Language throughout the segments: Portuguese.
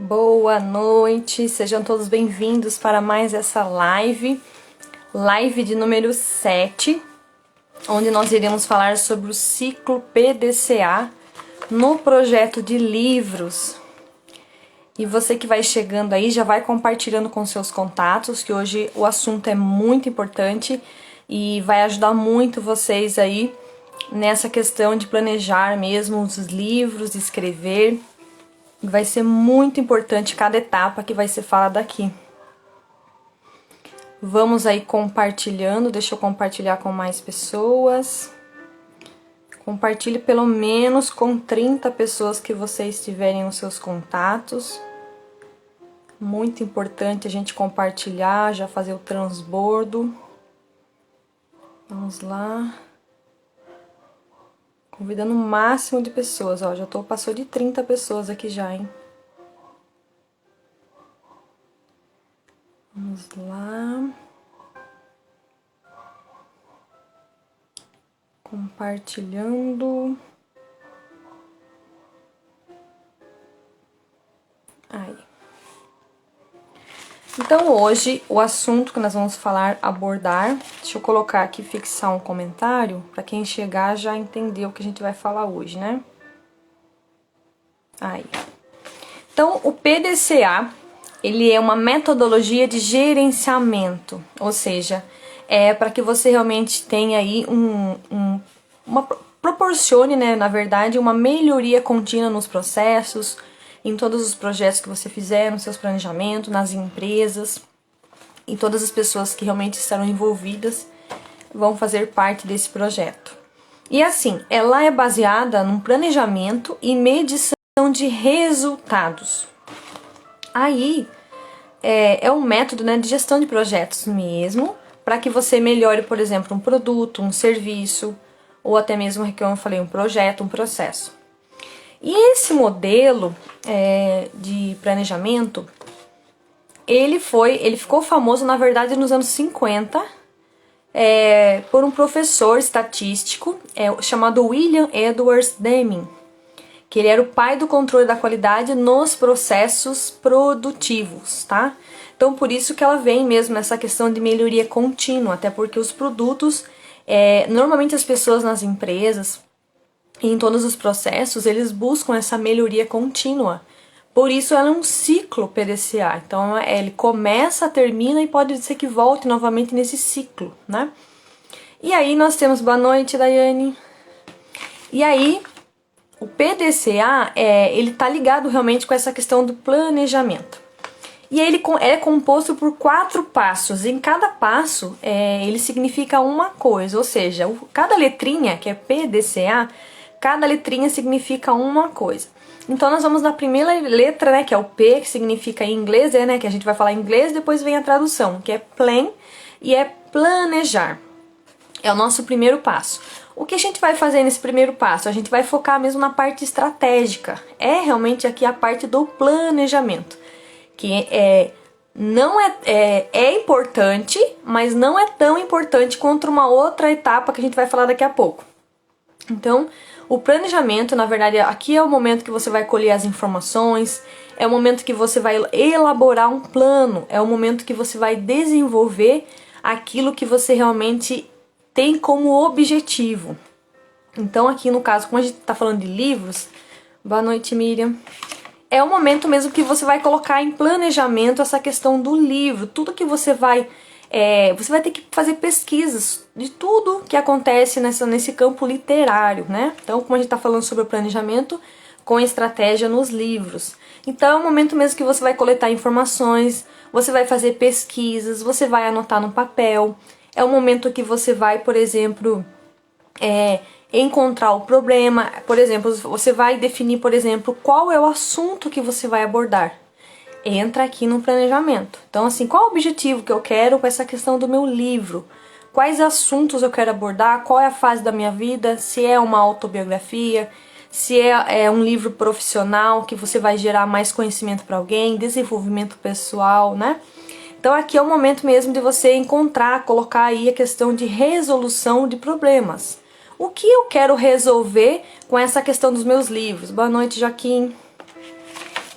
Boa noite, sejam todos bem-vindos para mais essa live de número 7, onde nós iremos falar sobre o ciclo PDCA no projeto de livros. E você que vai chegando aí, já vai compartilhando com seus contatos, que hoje o assunto é muito importante e vai ajudar muito vocês aí nessa questão de planejar mesmo os livros, escrever. Vai ser muito importante cada etapa que vai ser falada aqui. Vamos aí compartilhando, deixa eu compartilhar com mais pessoas. Compartilhe pelo menos com 30 pessoas que vocês tiverem nos seus contatos. Muito importante a gente compartilhar, já fazer o transbordo. Vamos lá. Convidando o máximo de pessoas, ó, passou de 30 pessoas aqui já, hein? Vamos lá. Compartilhando. Aí. Então hoje o assunto que nós vamos abordar, deixa eu colocar aqui, fixar um comentário, para quem chegar já entender o que a gente vai falar hoje, né? Aí. Então o PDCA, ele é uma metodologia de gerenciamento, ou seja, é para que você realmente tenha aí proporcione, né, na verdade, uma melhoria contínua nos processos, em todos os projetos que você fizer, nos seus planejamentos, nas empresas, e todas as pessoas que realmente estarão envolvidas vão fazer parte desse projeto. E assim, ela é baseada num planejamento e medição de resultados. Aí, é um método, né, de gestão de projetos mesmo, para que você melhore, por exemplo, um produto, um serviço, ou até mesmo, como eu falei, um projeto, um processo. E esse modelo de planejamento, ele ficou famoso, na verdade, nos anos 50, por um professor estatístico chamado William Edwards Deming, que ele era o pai do controle da qualidade nos processos produtivos, tá? Então, por isso que ela vem mesmo essa questão de melhoria contínua, até porque os produtos, normalmente as pessoas nas empresas, em todos os processos, eles buscam essa melhoria contínua. Por isso ela é um ciclo PDCA. Então ele começa, termina e pode ser que volte novamente nesse ciclo, né? E aí nós temos, boa noite, Daiane. E aí o PDCA, ele tá ligado realmente com essa questão do planejamento. E ele é composto por 4 passos. Em cada passo, ele significa uma coisa, ou seja, cada letrinha, que é PDCA, cada letrinha significa uma coisa. Então nós vamos na primeira letra, né, que é o P, que significa em inglês, né, que a gente vai falar em inglês, depois vem a tradução, que é plan, e é planejar. É o nosso primeiro passo. O que a gente vai fazer nesse primeiro passo? A gente vai focar mesmo na parte estratégica. É realmente aqui a parte do planejamento, que não é importante, mas não é tão importante quanto uma outra etapa que a gente vai falar daqui a pouco. Então, o planejamento, na verdade, aqui é o momento que você vai colher as informações, é o momento que você vai elaborar um plano, é o momento que você vai desenvolver aquilo que você realmente tem como objetivo. Então, aqui no caso, como a gente está falando de livros, boa noite, Miriam, é o momento mesmo que você vai colocar em planejamento essa questão do livro, tudo que você vai ter que fazer pesquisas de tudo que acontece nesse campo literário, né? Então, como a gente está falando sobre o planejamento com estratégia nos livros. Então, é o momento mesmo que você vai coletar informações, você vai fazer pesquisas, você vai anotar no papel. É o momento que você vai, por exemplo, encontrar o problema. Por exemplo, você vai definir, por exemplo, qual é o assunto que você vai abordar. Entra aqui no planejamento. Então, assim, qual é o objetivo que eu quero com essa questão do meu livro? Quais assuntos eu quero abordar? Qual é a fase da minha vida? Se é uma autobiografia, se é um livro profissional que você vai gerar mais conhecimento para alguém, desenvolvimento pessoal, né? Então, aqui é o momento mesmo de você encontrar, colocar aí a questão de resolução de problemas. O que eu quero resolver com essa questão dos meus livros? Boa noite, Joaquim.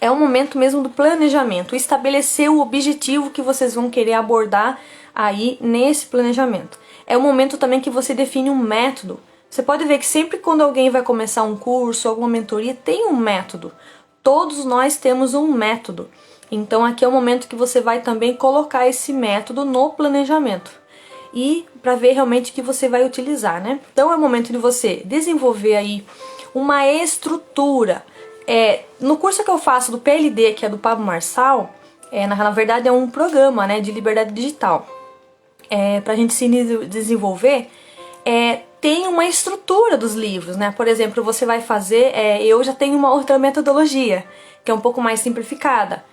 é o momento mesmo do planejamento, estabelecer o objetivo que vocês vão querer abordar aí nesse planejamento. É o momento também que você define um método. Você pode ver que sempre quando alguém vai começar um curso, alguma mentoria, tem um método. Todos nós temos um método. Então aqui é o momento que você vai também colocar esse método no planejamento. E para ver realmente o que você vai utilizar, né? Então é o momento de você desenvolver aí uma estrutura. No curso que eu faço do PLD, que é do Pablo Marçal, na verdade é um programa, né, de liberdade digital. Para a gente se desenvolver, tem uma estrutura dos livros, né? Por exemplo, você vai fazer, eu já tenho uma outra metodologia, que é um pouco mais simplificada.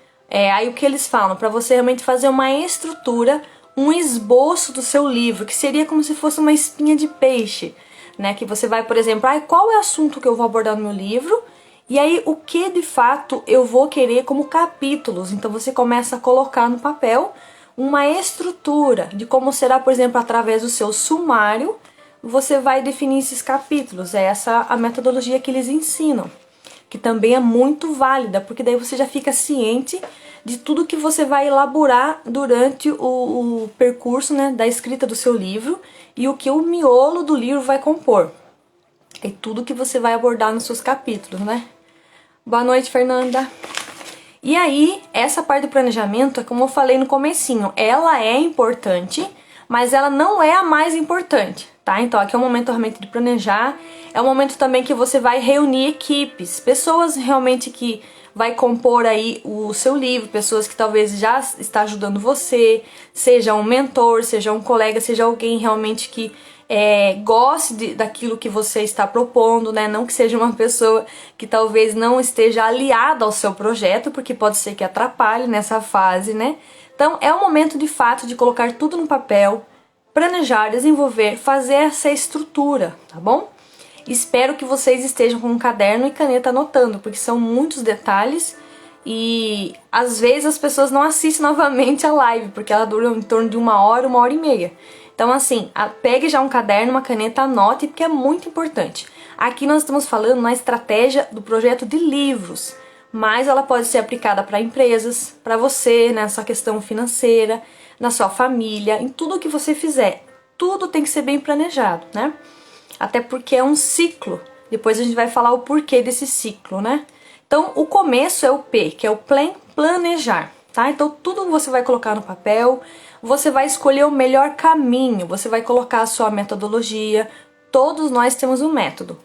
Aí o que eles falam? Para você realmente fazer uma estrutura, um esboço do seu livro, que seria como se fosse uma espinha de peixe, né? Que você vai, por exemplo, qual é o assunto que eu vou abordar no meu livro? E aí, o que de fato eu vou querer como capítulos? Então você começa a colocar no papel uma estrutura de como será, por exemplo, através do seu sumário, você vai definir esses capítulos. É essa a metodologia que eles ensinam, que também é muito válida, porque daí você já fica ciente de tudo que você vai elaborar durante o percurso, né, da escrita do seu livro e o que o miolo do livro vai compor. É tudo que você vai abordar nos seus capítulos, né? Boa noite, Fernanda. E aí, essa parte do planejamento, é como eu falei no comecinho, ela é importante, mas ela não é a mais importante, tá? Então aqui é o momento realmente de planejar, é o momento também que você vai reunir equipes, pessoas realmente que vai compor aí o seu livro, pessoas que talvez já está ajudando você, seja um mentor, seja um colega, seja alguém realmente que goste daquilo que você está propondo, né? Não que seja uma pessoa que talvez não esteja aliada ao seu projeto, porque pode ser que atrapalhe nessa fase, né? Então é o momento de fato de colocar tudo no papel, planejar, desenvolver, fazer essa estrutura, tá bom? Espero que vocês estejam com um caderno e caneta anotando, porque são muitos detalhes e às vezes as pessoas não assistem novamente a live, porque ela dura em torno de 1 hora e meia. Então assim, pegue já um caderno, uma caneta, anote, porque é muito importante. Aqui nós estamos falando na estratégia do projeto de livros, mas ela pode ser aplicada para empresas, para você, nessa questão financeira, na sua família, em tudo que você fizer. Tudo tem que ser bem planejado, né? Até porque é um ciclo. Depois a gente vai falar o porquê desse ciclo, né? Então, o começo é o P, que é o planejar, tá? Então, tudo você vai colocar no papel, você vai escolher o melhor caminho, você vai colocar a sua metodologia. Todos nós temos um método.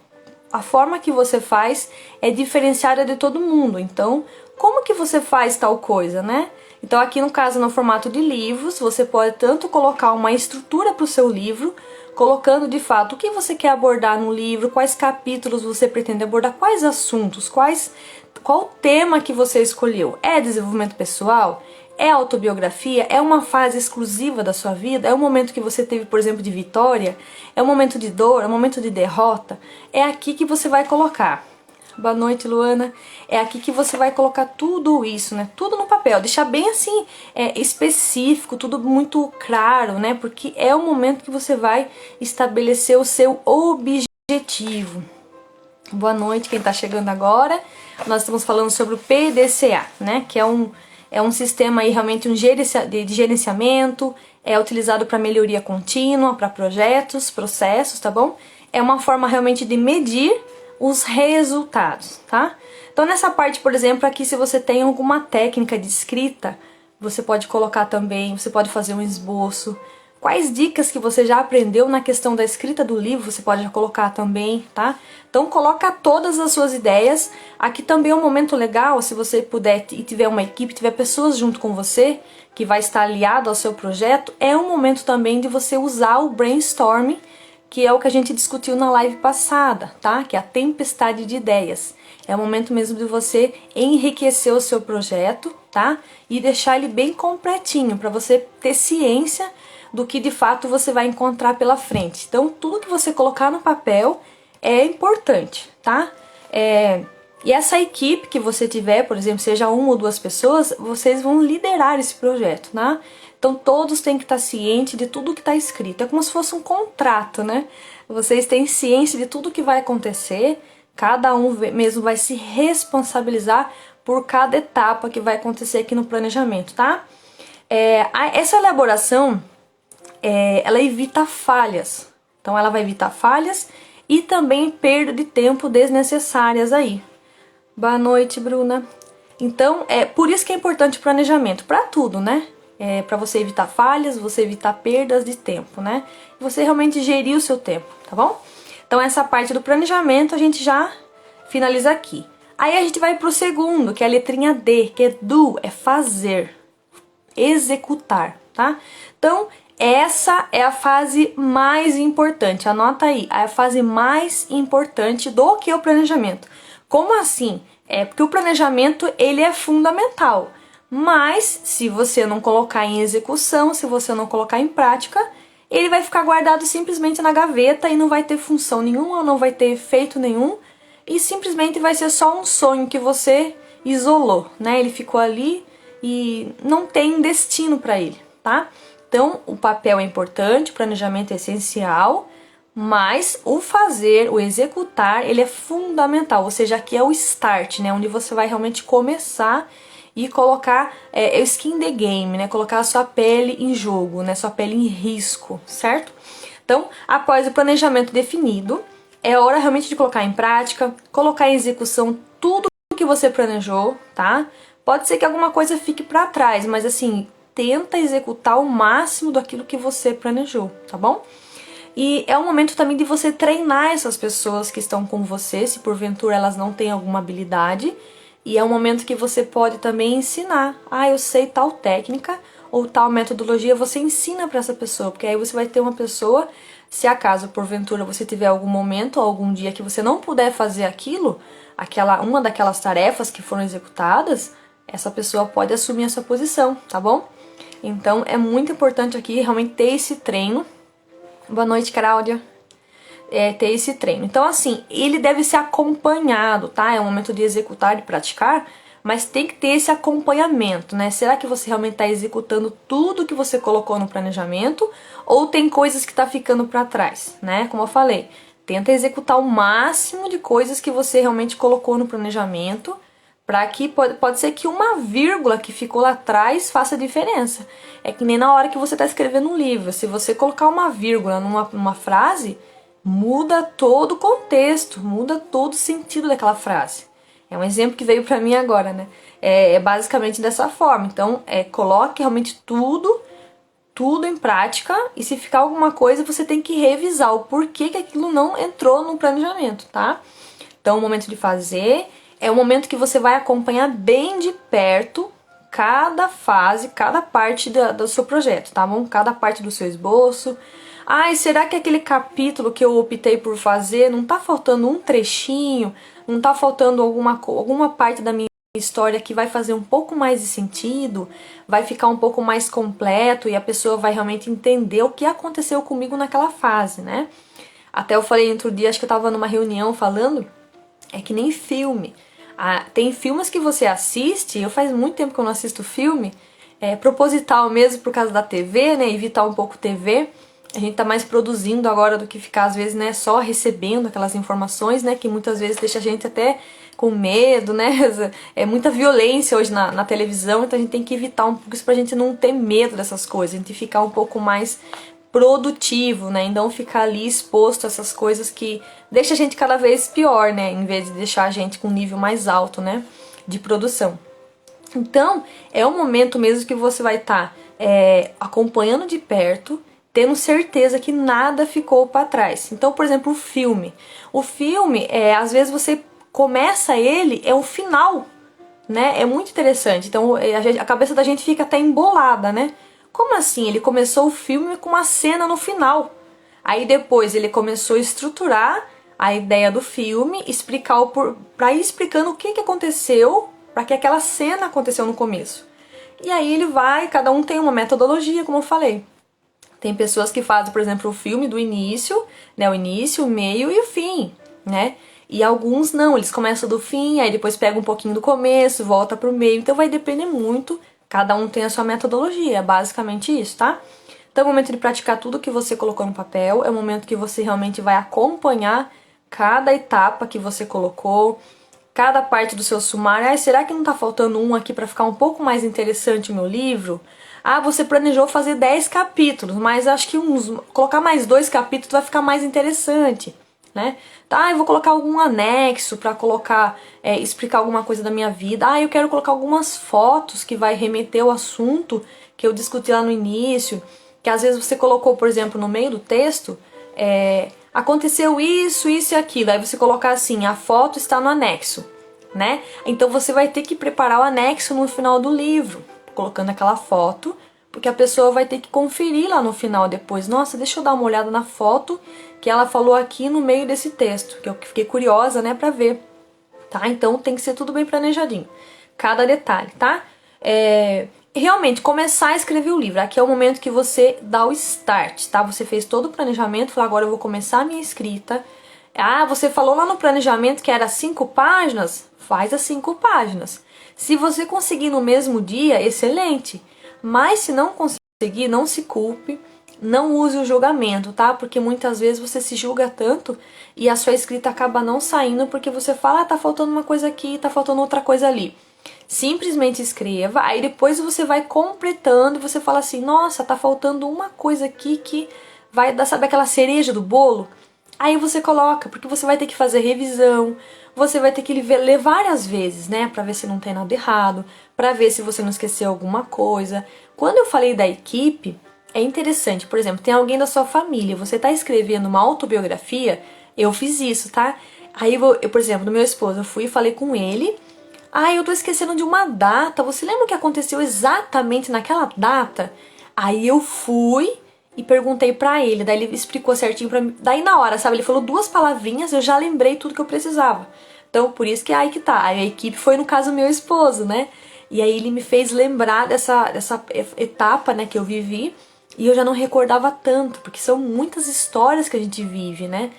A forma que você faz é diferenciada de todo mundo. Então, como que você faz tal coisa, né? Então, aqui no caso, no formato de livros, você pode tanto colocar uma estrutura para o seu livro, colocando de fato o que você quer abordar no livro, quais capítulos você pretende abordar, quais assuntos, qual o tema que você escolheu. É desenvolvimento pessoal? É autobiografia? É uma fase exclusiva da sua vida? É um momento que você teve, por exemplo, de vitória? É um momento de dor? É um momento de derrota? É aqui que você vai colocar. Boa noite, Luana. É aqui que você vai colocar tudo isso, né? Tudo no papel. Deixar bem assim, específico, tudo muito claro, né? Porque é o momento que você vai estabelecer o seu objetivo. Boa noite, quem tá chegando agora. Nós estamos falando sobre o PDCA, né? Que é um sistema aí realmente de gerenciamento, é utilizado para melhoria contínua, para projetos, processos, tá bom? É uma forma realmente de medir os resultados, tá? Então nessa parte, por exemplo, aqui se você tem alguma técnica de escrita, você pode colocar também, você pode fazer um esboço. Quais dicas que você já aprendeu na questão da escrita do livro, você pode colocar também, tá? Então coloca todas as suas ideias. Aqui também é um momento legal, se você puder e tiver uma equipe, tiver pessoas junto com você, que vai estar aliado ao seu projeto, é um momento também de você usar o brainstorming, que é o que a gente discutiu na live passada, tá? Que é a tempestade de ideias. É o momento mesmo de você enriquecer o seu projeto, tá? E deixar ele bem completinho, para você ter ciência do que de fato você vai encontrar pela frente. Então, tudo que você colocar no papel é importante, tá? E essa equipe que você tiver, por exemplo, seja 1 ou 2 pessoas, vocês vão liderar esse projeto, né? Então todos têm que estar cientes de tudo que está escrito. É como se fosse um contrato, né? Vocês têm ciência de tudo que vai acontecer, cada um mesmo vai se responsabilizar por cada etapa que vai acontecer aqui no planejamento, tá? Essa elaboração, ela evita falhas. Então ela vai evitar falhas e também perda de tempo desnecessárias aí. Boa noite, Bruna. Então, por isso que é importante o planejamento, para tudo, né? Para você evitar falhas, você evitar perdas de tempo, né? Você realmente gerir o seu tempo, tá bom? Então essa parte do planejamento a gente já finaliza aqui. Aí a gente vai pro segundo, que é a letrinha D, que é do, é fazer, executar, tá? Então essa é a fase mais importante, anota aí, é a fase mais importante do que o planejamento. Como assim? Porque o planejamento, ele é fundamental, mas se você não colocar em execução, se você não colocar em prática, ele vai ficar guardado simplesmente na gaveta e não vai ter função nenhuma, não vai ter efeito nenhum, e simplesmente vai ser só um sonho que você isolou, né? Ele ficou ali e não tem destino para ele, tá? Então, o papel é importante, o planejamento é essencial, mas o fazer, o executar, ele é fundamental. Ou seja, aqui é o start, né? Onde você vai realmente começar e colocar o skin in the game, né? Colocar a sua pele em jogo, né? Sua pele em risco, certo? Então, após o planejamento definido, é hora realmente de colocar em prática, colocar em execução tudo que você planejou, tá? Pode ser que alguma coisa fique para trás, mas assim, tenta executar o máximo daquilo que você planejou, tá bom? E é um momento também de você treinar essas pessoas que estão com você, se porventura elas não têm alguma habilidade. E é um momento que você pode também ensinar. Ah, eu sei tal técnica ou tal metodologia, você ensina para essa pessoa, porque aí você vai ter uma pessoa, se acaso porventura você tiver algum momento ou algum dia que você não puder fazer aquilo, uma daquelas tarefas que foram executadas, essa pessoa pode assumir essa posição, tá bom? Então é muito importante aqui realmente ter esse treino. Boa noite, Cláudia. Ter esse treino. Então, assim, ele deve ser acompanhado, tá? É o momento de executar e praticar, mas tem que ter esse acompanhamento, né? Será que você realmente está executando tudo que você colocou no planejamento ou tem coisas que tá ficando para trás, né? Como eu falei, tenta executar o máximo de coisas que você realmente colocou no planejamento, para que pode ser que uma vírgula que ficou lá atrás faça diferença. É que nem na hora que você está escrevendo um livro, se você colocar uma vírgula numa frase, muda todo o contexto, muda todo o sentido daquela frase. É um exemplo que veio pra mim agora, né? É basicamente dessa forma. Então, coloque realmente tudo em prática, e se ficar alguma coisa, você tem que revisar o porquê que aquilo não entrou no planejamento, tá? Então, o momento de fazer é o momento que você vai acompanhar bem de perto cada fase, cada parte do seu projeto, tá bom? Cada parte do seu esboço. Ai, será que aquele capítulo que eu optei por fazer não tá faltando um trechinho? Não tá faltando alguma parte da minha história que vai fazer um pouco mais de sentido? Vai ficar um pouco mais completo e a pessoa vai realmente entender o que aconteceu comigo naquela fase, né? Até eu falei outro dia, acho que eu tava numa reunião falando, é que nem filme. Tem filmes que você assiste, eu faz muito tempo que eu não assisto filme, proposital mesmo por causa da TV, né? Evitar um pouco TV. A gente tá mais produzindo agora do que ficar, às vezes, né, só recebendo aquelas informações, né, que muitas vezes deixa a gente até com medo, né, é muita violência hoje na televisão, então a gente tem que evitar um pouco isso pra gente não ter medo dessas coisas, a gente ficar um pouco mais produtivo, né, e não ficar ali exposto a essas coisas que deixa a gente cada vez pior, né, em vez de deixar a gente com um nível mais alto, né, de produção. Então, é um momento mesmo que você vai estar acompanhando de perto, tendo certeza que nada ficou para trás. Então, por exemplo, o filme. O filme, às vezes você começa ele, é o final, né? É muito interessante. Então, a cabeça da gente fica até embolada, né? Como assim? Ele começou o filme com uma cena no final. Aí depois ele começou a estruturar a ideia do filme, para ir explicando o que aconteceu, para que aquela cena aconteceu no começo. E aí ele cada um tem uma metodologia, como eu falei. Tem pessoas que fazem, por exemplo, o filme do início, né? O início, o meio e o fim, né? E alguns não, eles começam do fim, aí depois pegam um pouquinho do começo, volta pro meio. Então vai depender muito, cada um tem a sua metodologia, é basicamente isso, tá? Então é o momento de praticar tudo que você colocou no papel, é o momento que você realmente vai acompanhar cada etapa que você colocou, cada parte do seu sumário. Será que não tá faltando um aqui para ficar um pouco mais interessante o meu livro? Você planejou fazer 10 capítulos, mas acho que colocar mais 2 capítulos vai ficar mais interessante, né? Tá, eu vou colocar algum anexo para colocar, explicar alguma coisa da minha vida. Eu quero colocar algumas fotos que vai remeter ao assunto que eu discuti lá no início, que às vezes você colocou, por exemplo, no meio do texto, aconteceu isso, isso e aquilo. Aí você colocar assim, a foto está no anexo, né? Então você vai ter que preparar o anexo no final do livro, colocando aquela foto, porque a pessoa vai ter que conferir lá no final depois. Nossa, deixa eu dar uma olhada na foto que ela falou aqui no meio desse texto, que eu fiquei curiosa, né, pra ver, tá? Então tem que ser tudo bem planejadinho, cada detalhe, tá? Realmente, começar a escrever o livro. Aqui é o momento que você dá o start, tá? Você fez todo o planejamento, falou, agora eu vou começar a minha escrita. Você falou lá no planejamento que era 5 páginas? Faz as 5 páginas. Se você conseguir no mesmo dia, excelente. Mas se não conseguir, não se culpe, não use o julgamento, tá? Porque muitas vezes você se julga tanto e a sua escrita acaba não saindo porque você fala, tá faltando uma coisa aqui, tá faltando outra coisa ali. Simplesmente escreva, aí depois você vai completando e você fala assim, nossa, tá faltando uma coisa aqui que vai dar, sabe aquela cereja do bolo? Aí você coloca, porque você vai ter que fazer revisão, você vai ter que ler várias vezes, né? Pra ver se não tem nada errado, pra ver se você não esqueceu alguma coisa. Quando eu falei da equipe, é interessante, por exemplo, tem alguém da sua família, você tá escrevendo uma autobiografia, eu fiz isso, tá? Aí eu, por exemplo, do meu esposo, eu fui e falei com ele, eu tô esquecendo de uma data, você lembra o que aconteceu exatamente naquela data? Aí eu fui e perguntei pra ele, daí ele explicou certinho pra mim, daí na hora, sabe, ele falou 2 palavrinhas, eu já lembrei tudo que eu precisava. Então, por isso que aí que tá, a equipe foi, no caso, meu esposo, né? E aí ele me fez lembrar dessa etapa, né, que eu vivi, e eu já não recordava tanto, porque são muitas histórias que a gente vive, né?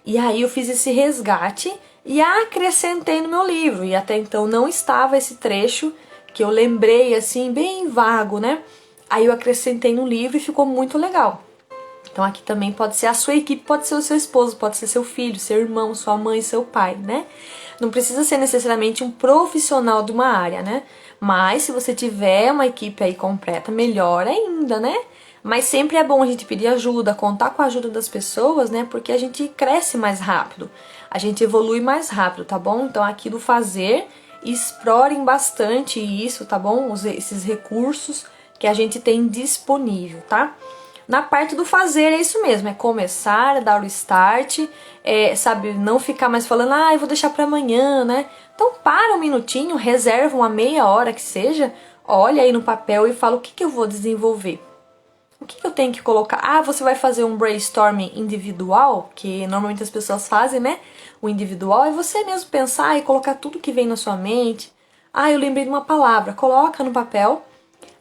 E aí eu fiz esse resgate e acrescentei no meu livro, e até então não estava esse trecho que eu lembrei, assim, bem vago, né? Aí eu acrescentei no livro e ficou muito legal. Então aqui também pode ser a sua equipe, pode ser o seu esposo, pode ser seu filho, seu irmão, sua mãe, seu pai, né? Não precisa ser necessariamente um profissional de uma área, né? Mas se você tiver uma equipe aí completa, melhor ainda, né? Mas sempre é bom a gente pedir ajuda, contar com a ajuda das pessoas, né? Porque a gente cresce mais rápido, a gente evolui mais rápido, tá bom? Então aqui do fazer, explorem bastante isso, tá bom? Esses recursos que a gente tem disponível, tá? Na parte do fazer é isso mesmo, é começar, dar o start, sabe, não ficar mais falando, eu vou deixar para amanhã, né? Então para um minutinho, reserva uma meia hora que seja, olha aí no papel e fala o que eu vou desenvolver. O que eu tenho que colocar? Você vai fazer um brainstorming individual, que normalmente as pessoas fazem, né? O individual é você mesmo pensar e colocar tudo que vem na sua mente. Eu lembrei de uma palavra, coloca no papel.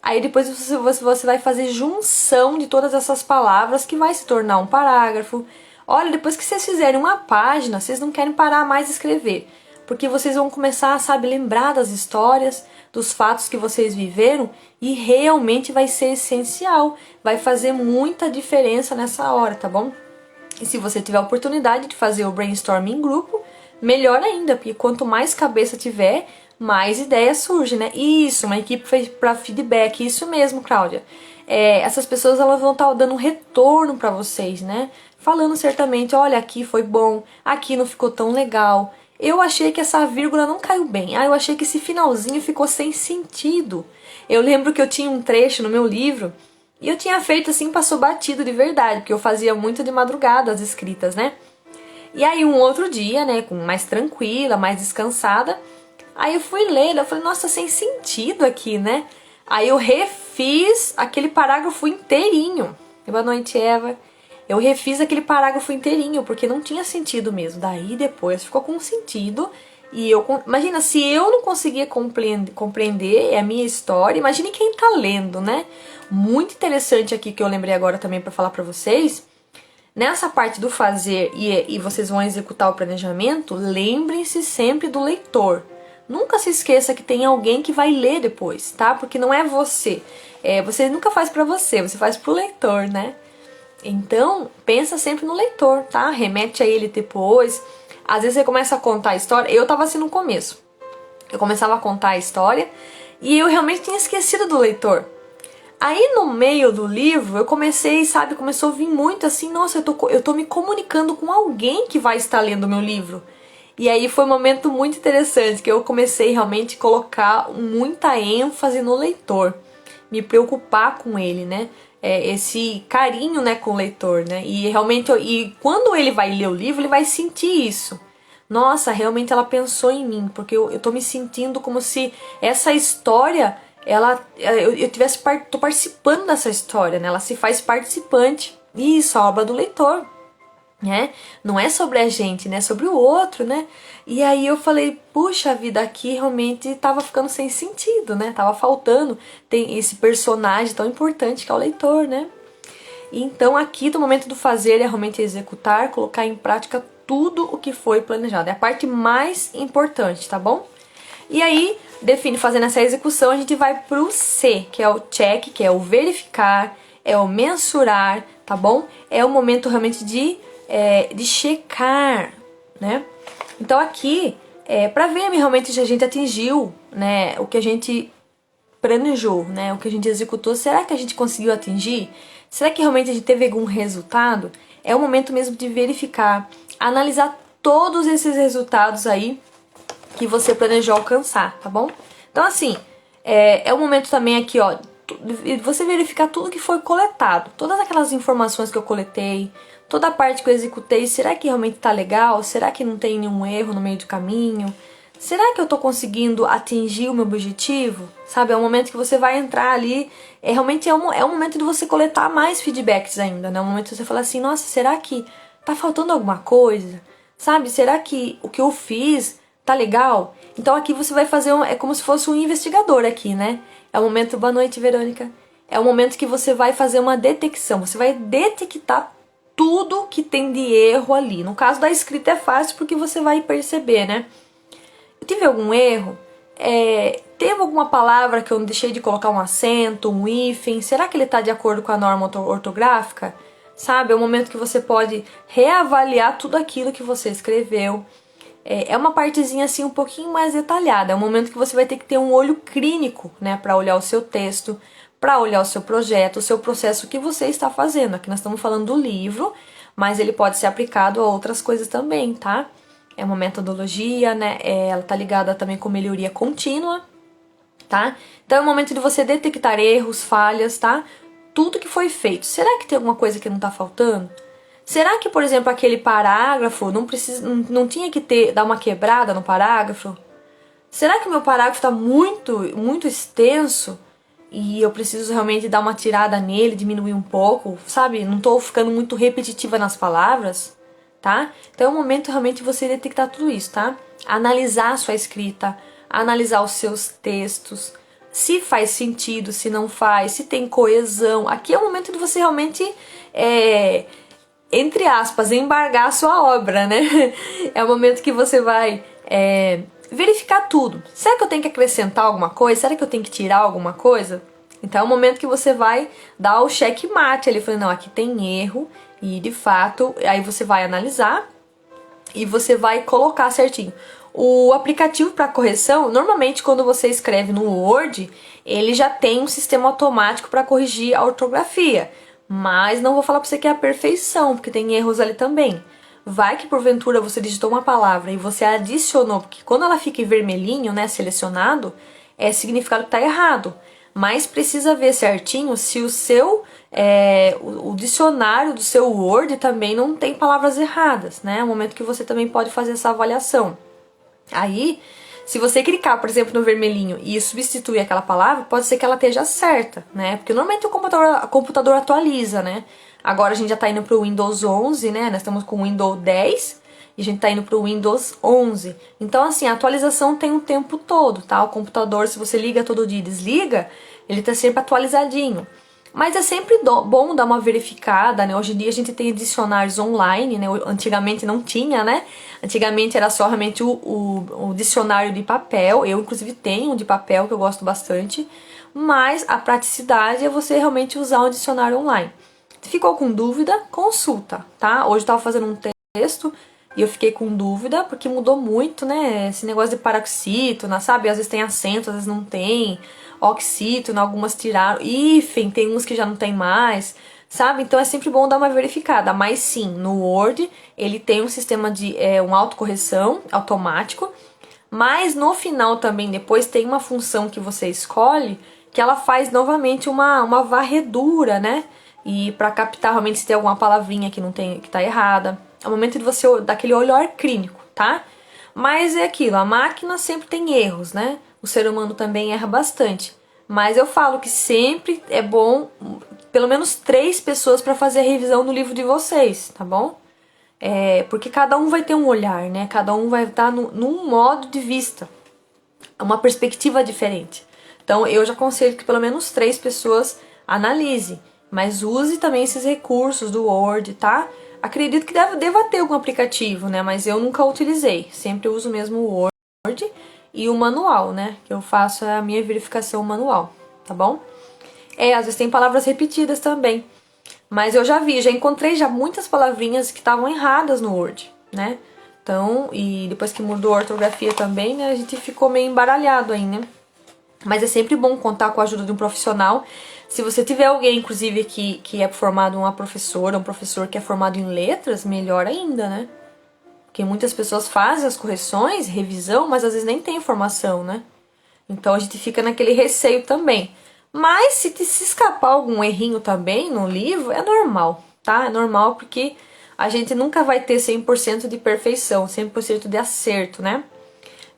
Aí depois você vai fazer junção de todas essas palavras que vai se tornar um parágrafo. Olha, depois que vocês fizerem uma página, vocês não querem parar mais de escrever. Porque vocês vão começar a, sabe, lembrar das histórias, dos fatos que vocês viveram e realmente vai ser essencial. Vai fazer muita diferença nessa hora, tá bom? E se você tiver a oportunidade de fazer o brainstorming em grupo, melhor ainda, porque quanto mais cabeça tiver, mais ideias surgem, né? Isso, uma equipe para feedback, isso mesmo, Cláudia. Essas pessoas elas vão estar dando um retorno para vocês, né? Falando certamente, olha, aqui foi bom, aqui não ficou tão legal. Eu achei que essa vírgula não caiu bem. Eu achei que esse finalzinho ficou sem sentido. Eu lembro que eu tinha um trecho no meu livro e eu tinha feito assim, passou batido de verdade, porque eu fazia muito de madrugada as escritas, né? E aí um outro dia, né, mais tranquila, mais descansada, aí eu fui ler, eu falei, nossa, sem sentido aqui, né? Aí eu refiz aquele parágrafo inteirinho. Boa noite, Eva. Eu refiz aquele parágrafo inteirinho, porque não tinha sentido mesmo. Daí depois ficou com sentido. E imagina, se eu não conseguia compreender a minha história, imagine quem tá lendo, né? Muito interessante aqui que eu lembrei agora também para falar para vocês. Nessa parte do fazer e vocês vão executar o planejamento, lembrem-se sempre do leitor. Nunca se esqueça que tem alguém que vai ler depois, tá? Porque não é você. Você nunca faz pra você, você faz pro leitor, né? Então, pensa sempre no leitor, tá? Remete a ele depois. às vezes você começa a contar a história, eu tava assim no começo. Eu começava a contar a história e eu realmente tinha esquecido do leitor. Aí no meio do livro eu comecei, sabe, começou a vir muito assim, nossa, eu tô me comunicando com alguém que vai estar lendo o meu livro. E aí foi um momento muito interessante, que eu comecei realmente a colocar muita ênfase no leitor, me preocupar com ele, né? Esse carinho, né, com o leitor, né? E realmente, e quando ele vai ler o livro, ele vai sentir isso. Nossa, realmente ela pensou em mim, porque eu tô me sentindo como se essa história, tô participando dessa história, né? Ela se faz participante. Isso, a obra do leitor, né? Não é sobre a gente, né? É sobre o outro, né? E aí eu falei, puxa vida, aqui realmente tava ficando sem sentido, né? Tava faltando, tem esse personagem tão importante que é o leitor, né? E então aqui do momento do fazer é realmente executar, colocar em prática tudo o que foi planejado. É a parte mais importante, tá bom? E aí, fazendo essa execução, a gente vai pro C, que é o check, que é o verificar, é o mensurar, tá bom? É o momento realmente de checar, né? Então aqui, para ver realmente se a gente atingiu, né, o que a gente planejou, né, o que a gente executou, será que a gente conseguiu atingir? Será que realmente a gente teve algum resultado? É o momento mesmo de verificar, analisar todos esses resultados aí que você planejou alcançar, tá bom? Então assim, é o momento também aqui, ó, você verificar tudo que foi coletado, todas aquelas informações que eu coletei, toda a parte que eu executei, será que realmente tá legal? Será que não tem nenhum erro no meio do caminho? Será que eu tô conseguindo atingir o meu objetivo? Sabe, é um momento que você vai entrar ali, realmente é um momento de você coletar mais feedbacks ainda, né? É um momento que você fala assim, nossa, será que tá faltando alguma coisa? Sabe, será que o que eu fiz tá legal? Então aqui você vai fazer, é como se fosse um investigador aqui, né? É o momento, boa noite, Verônica. É o momento que você vai fazer uma detecção, você vai detectar tudo que tem de erro ali. No caso da escrita é fácil porque você vai perceber, né? Eu tive algum erro? Teve alguma palavra que eu deixei de colocar um acento, um hífen? Será que ele está de acordo com a norma ortográfica? Sabe, é o momento que você pode reavaliar tudo aquilo que você escreveu. É uma partezinha assim um pouquinho mais detalhada. É um momento que você vai ter que ter um olho clínico, né, para olhar o seu texto, para olhar o seu projeto, o seu processo que você está fazendo. Aqui nós estamos falando do livro, mas ele pode ser aplicado a outras coisas também, tá? É uma metodologia, né? Ela tá ligada também com melhoria contínua, tá? Então é o momento de você detectar erros, falhas, tá? Tudo que foi feito. Será que tem alguma coisa que não tá faltando? Será que, por exemplo, aquele parágrafo não tinha que dar uma quebrada no parágrafo? Será que o meu parágrafo está muito extenso e eu preciso realmente dar uma tirada nele, diminuir um pouco, sabe? Não estou ficando muito repetitiva nas palavras, tá? Então é o momento realmente de você detectar tudo isso, tá? Analisar a sua escrita, analisar os seus textos, se faz sentido, se não faz, se tem coesão. Aqui é o momento de você realmente entre aspas, embargar a sua obra, né? É o momento que você vai verificar tudo. Será que eu tenho que acrescentar alguma coisa? Será que eu tenho que tirar alguma coisa? Então é o momento que você vai dar o checkmate ali, falando, não, aqui tem erro, e de fato, aí você vai analisar e você vai colocar certinho. O aplicativo para correção, normalmente quando você escreve no Word, ele já tem um sistema automático para corrigir a ortografia. Mas não vou falar para você que é a perfeição, porque tem erros ali também. Vai que porventura você digitou uma palavra e você adicionou, porque quando ela fica em vermelhinho, né, selecionado, é significado que tá errado. Mas precisa ver certinho se o seu o dicionário do seu Word também não tem palavras erradas, né? É um momento que você também pode fazer essa avaliação. Aí, se você clicar, por exemplo, no vermelhinho e substituir aquela palavra, pode ser que ela esteja certa, né? Porque normalmente o computador atualiza, né? Agora a gente já tá indo pro Windows 11, né? Nós estamos com o Windows 10 e a gente tá indo pro Windows 11. Então, assim, a atualização tem um tempo todo, tá? O computador, se você liga todo dia e desliga, ele tá sempre atualizadinho. Mas é sempre bom dar uma verificada, né? Hoje em dia a gente tem dicionários online, né? Antigamente não tinha, né? Antigamente era só realmente o dicionário de papel. Eu, inclusive, tenho um de papel que eu gosto bastante. Mas a praticidade é você realmente usar um dicionário online. Se ficou com dúvida, consulta, tá? Hoje eu tava fazendo um texto e eu fiquei com dúvida, porque mudou muito, né? Esse negócio de paroxítono, sabe? Às vezes tem acento, às vezes não tem. Oxítono, algumas tiraram. Hífen, tem uns que já não tem mais, sabe? Então é sempre bom dar uma verificada. Mas sim, no Word ele tem um sistema de uma autocorreção automático. Mas no final também, depois tem uma função que você escolhe, que ela faz novamente uma varredura, né? E para captar realmente se tem alguma palavrinha que não tem, que tá errada. É o momento de você dar aquele olhar clínico, tá? Mas é aquilo, a máquina sempre tem erros, né? O ser humano também erra bastante. Mas eu falo que sempre é bom pelo menos 3 pessoas para fazer a revisão do livro de vocês, tá bom? Porque cada um vai ter um olhar, né? Cada um vai estar num modo de vista, uma perspectiva diferente. Então eu já aconselho que pelo menos 3 pessoas analisem, mas use também esses recursos do Word, tá? Acredito que deva ter algum aplicativo, né? Mas eu nunca utilizei. Sempre uso mesmo o Word e o manual, né? Que eu faço a minha verificação manual, tá bom? Às vezes tem palavras repetidas também. Mas eu já encontrei muitas palavrinhas que estavam erradas no Word, né? Então, e depois que mudou a ortografia também, né? A gente ficou meio embaralhado aí, né? Mas é sempre bom contar com a ajuda de um profissional. Se você tiver alguém, inclusive, que é formado, uma professora, um professor que é formado em letras, melhor ainda, né? Porque muitas pessoas fazem as correções, revisão, mas às vezes nem tem informação, né? Então a gente fica naquele receio também. Mas se escapar algum errinho também no livro, é normal, tá? É normal porque a gente nunca vai ter 100% de perfeição, 100% de acerto, né?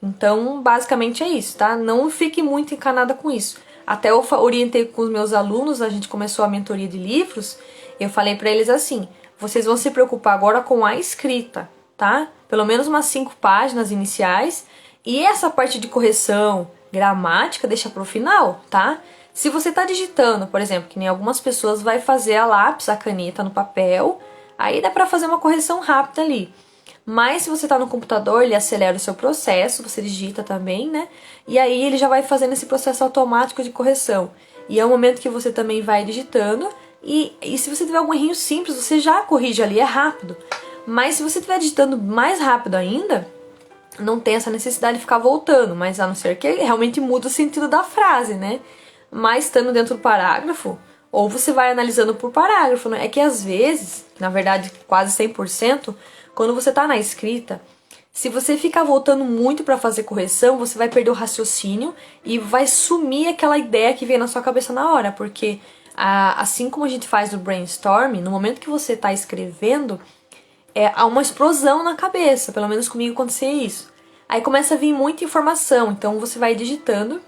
Então, basicamente é isso, tá? Não fique muito encanada com isso. Até eu orientei com os meus alunos, a gente começou a mentoria de livros, eu falei pra eles assim, vocês vão se preocupar agora com a escrita, tá? Pelo menos umas 5 páginas iniciais, e essa parte de correção, gramática, deixa pro final, tá? Se você tá digitando, por exemplo, que nem algumas pessoas vai fazer a lápis, a caneta no papel, aí dá pra fazer uma correção rápida ali. Mas se você tá no computador, ele acelera o seu processo, você digita também, né? E aí ele já vai fazendo esse processo automático de correção. E é o momento que você também vai digitando, e se você tiver algum errinho simples, você já corrige ali, é rápido. Mas se você estiver digitando mais rápido ainda, não tem essa necessidade de ficar voltando, mas a não ser que realmente muda o sentido da frase, né? Mas estando dentro do parágrafo, ou você vai analisando por parágrafo, né? É que às vezes, na verdade quase 100%, quando você tá na escrita, se você ficar voltando muito para fazer correção, você vai perder o raciocínio e vai sumir aquela ideia que vem na sua cabeça na hora, porque assim como a gente faz o brainstorm, no momento que você tá escrevendo, há uma explosão na cabeça, pelo menos comigo acontecia isso. Aí começa a vir muita informação, então você vai digitando,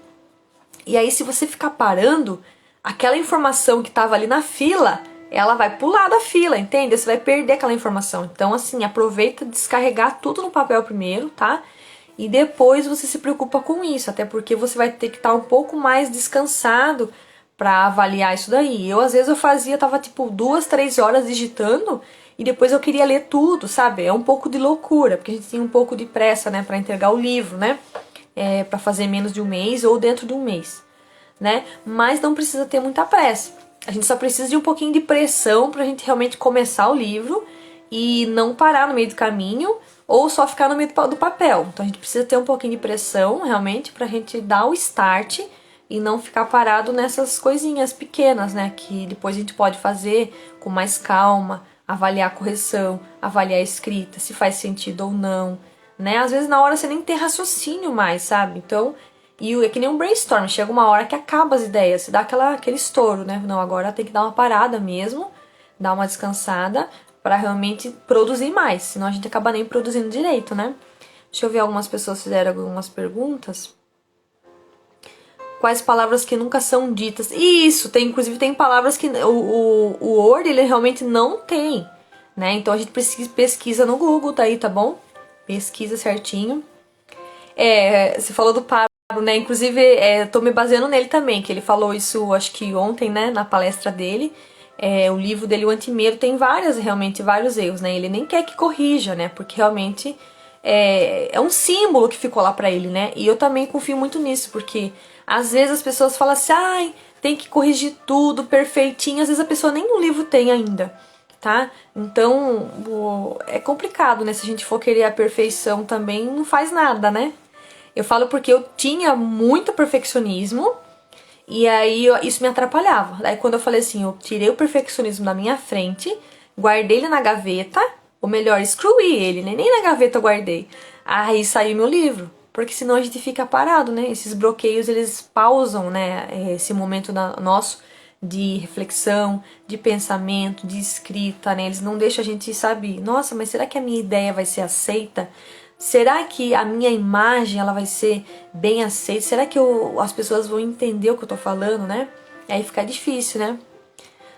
e aí se você ficar parando, aquela informação que estava ali na fila, ela vai pular da fila, entende? Você vai perder aquela informação. Então assim, aproveita de descarregar tudo no papel primeiro, tá? E depois você se preocupa com isso, até porque você vai ter que estar um pouco mais descansado para avaliar isso daí. Às vezes eu fazia, tava tipo 2, 3 horas digitando, e depois eu queria ler tudo, sabe? É um pouco de loucura, porque a gente tinha um pouco de pressa, né, para entregar o livro, né? Para fazer menos de um mês ou dentro de um mês, né? Mas não precisa ter muita pressa. A gente só precisa de um pouquinho de pressão pra gente realmente começar o livro e não parar no meio do caminho ou só ficar no meio do papel. Então a gente precisa ter um pouquinho de pressão realmente pra gente dar o start e não ficar parado nessas coisinhas pequenas, né? Que depois a gente pode fazer com mais calma, avaliar a correção, avaliar a escrita, se faz sentido ou não, né? Às vezes na hora você nem tem raciocínio mais, sabe? Então, é que nem um brainstorm, chega uma hora que acaba as ideias, você dá aquele estouro, né? Não, agora tem que dar uma parada mesmo, dar uma descansada para realmente produzir mais, senão a gente acaba nem produzindo direito, né? Deixa eu ver, algumas pessoas fizeram algumas perguntas. Quais palavras que nunca são ditas? Isso, inclusive tem palavras que o Word ele realmente não tem, né? Então a gente pesquisa no Google, tá bom? Pesquisa certinho. Você falou do Pablo, né? Inclusive, tô me baseando nele também, que ele falou isso, acho que ontem, né? Na palestra dele. O livro dele, O Antimedo, tem vários erros, né? Ele nem quer que corrija, né? Porque realmente é um símbolo que ficou lá pra ele, né? E eu também confio muito nisso, porque às vezes as pessoas falam assim, ai, tem que corrigir tudo perfeitinho. Às vezes a pessoa nem um livro tem ainda. tá? Então, é complicado, né? Se a gente for querer a perfeição também, não faz nada, né? Eu falo porque eu tinha muito perfeccionismo e aí isso me atrapalhava. Daí quando eu falei assim, eu tirei o perfeccionismo da minha frente, guardei ele na gaveta, ou melhor, excluí ele, né? Nem na gaveta eu guardei. Aí saiu meu livro. Porque senão a gente fica parado, né? Esses bloqueios, eles pausam, né? Esse momento nosso de reflexão, de pensamento, de escrita, né? Eles não deixam a gente, sabe, nossa, mas será que a minha ideia vai ser aceita? Será que a minha imagem ela vai ser bem aceita? Será que as pessoas vão entender o que eu tô falando, né? Aí fica difícil, né?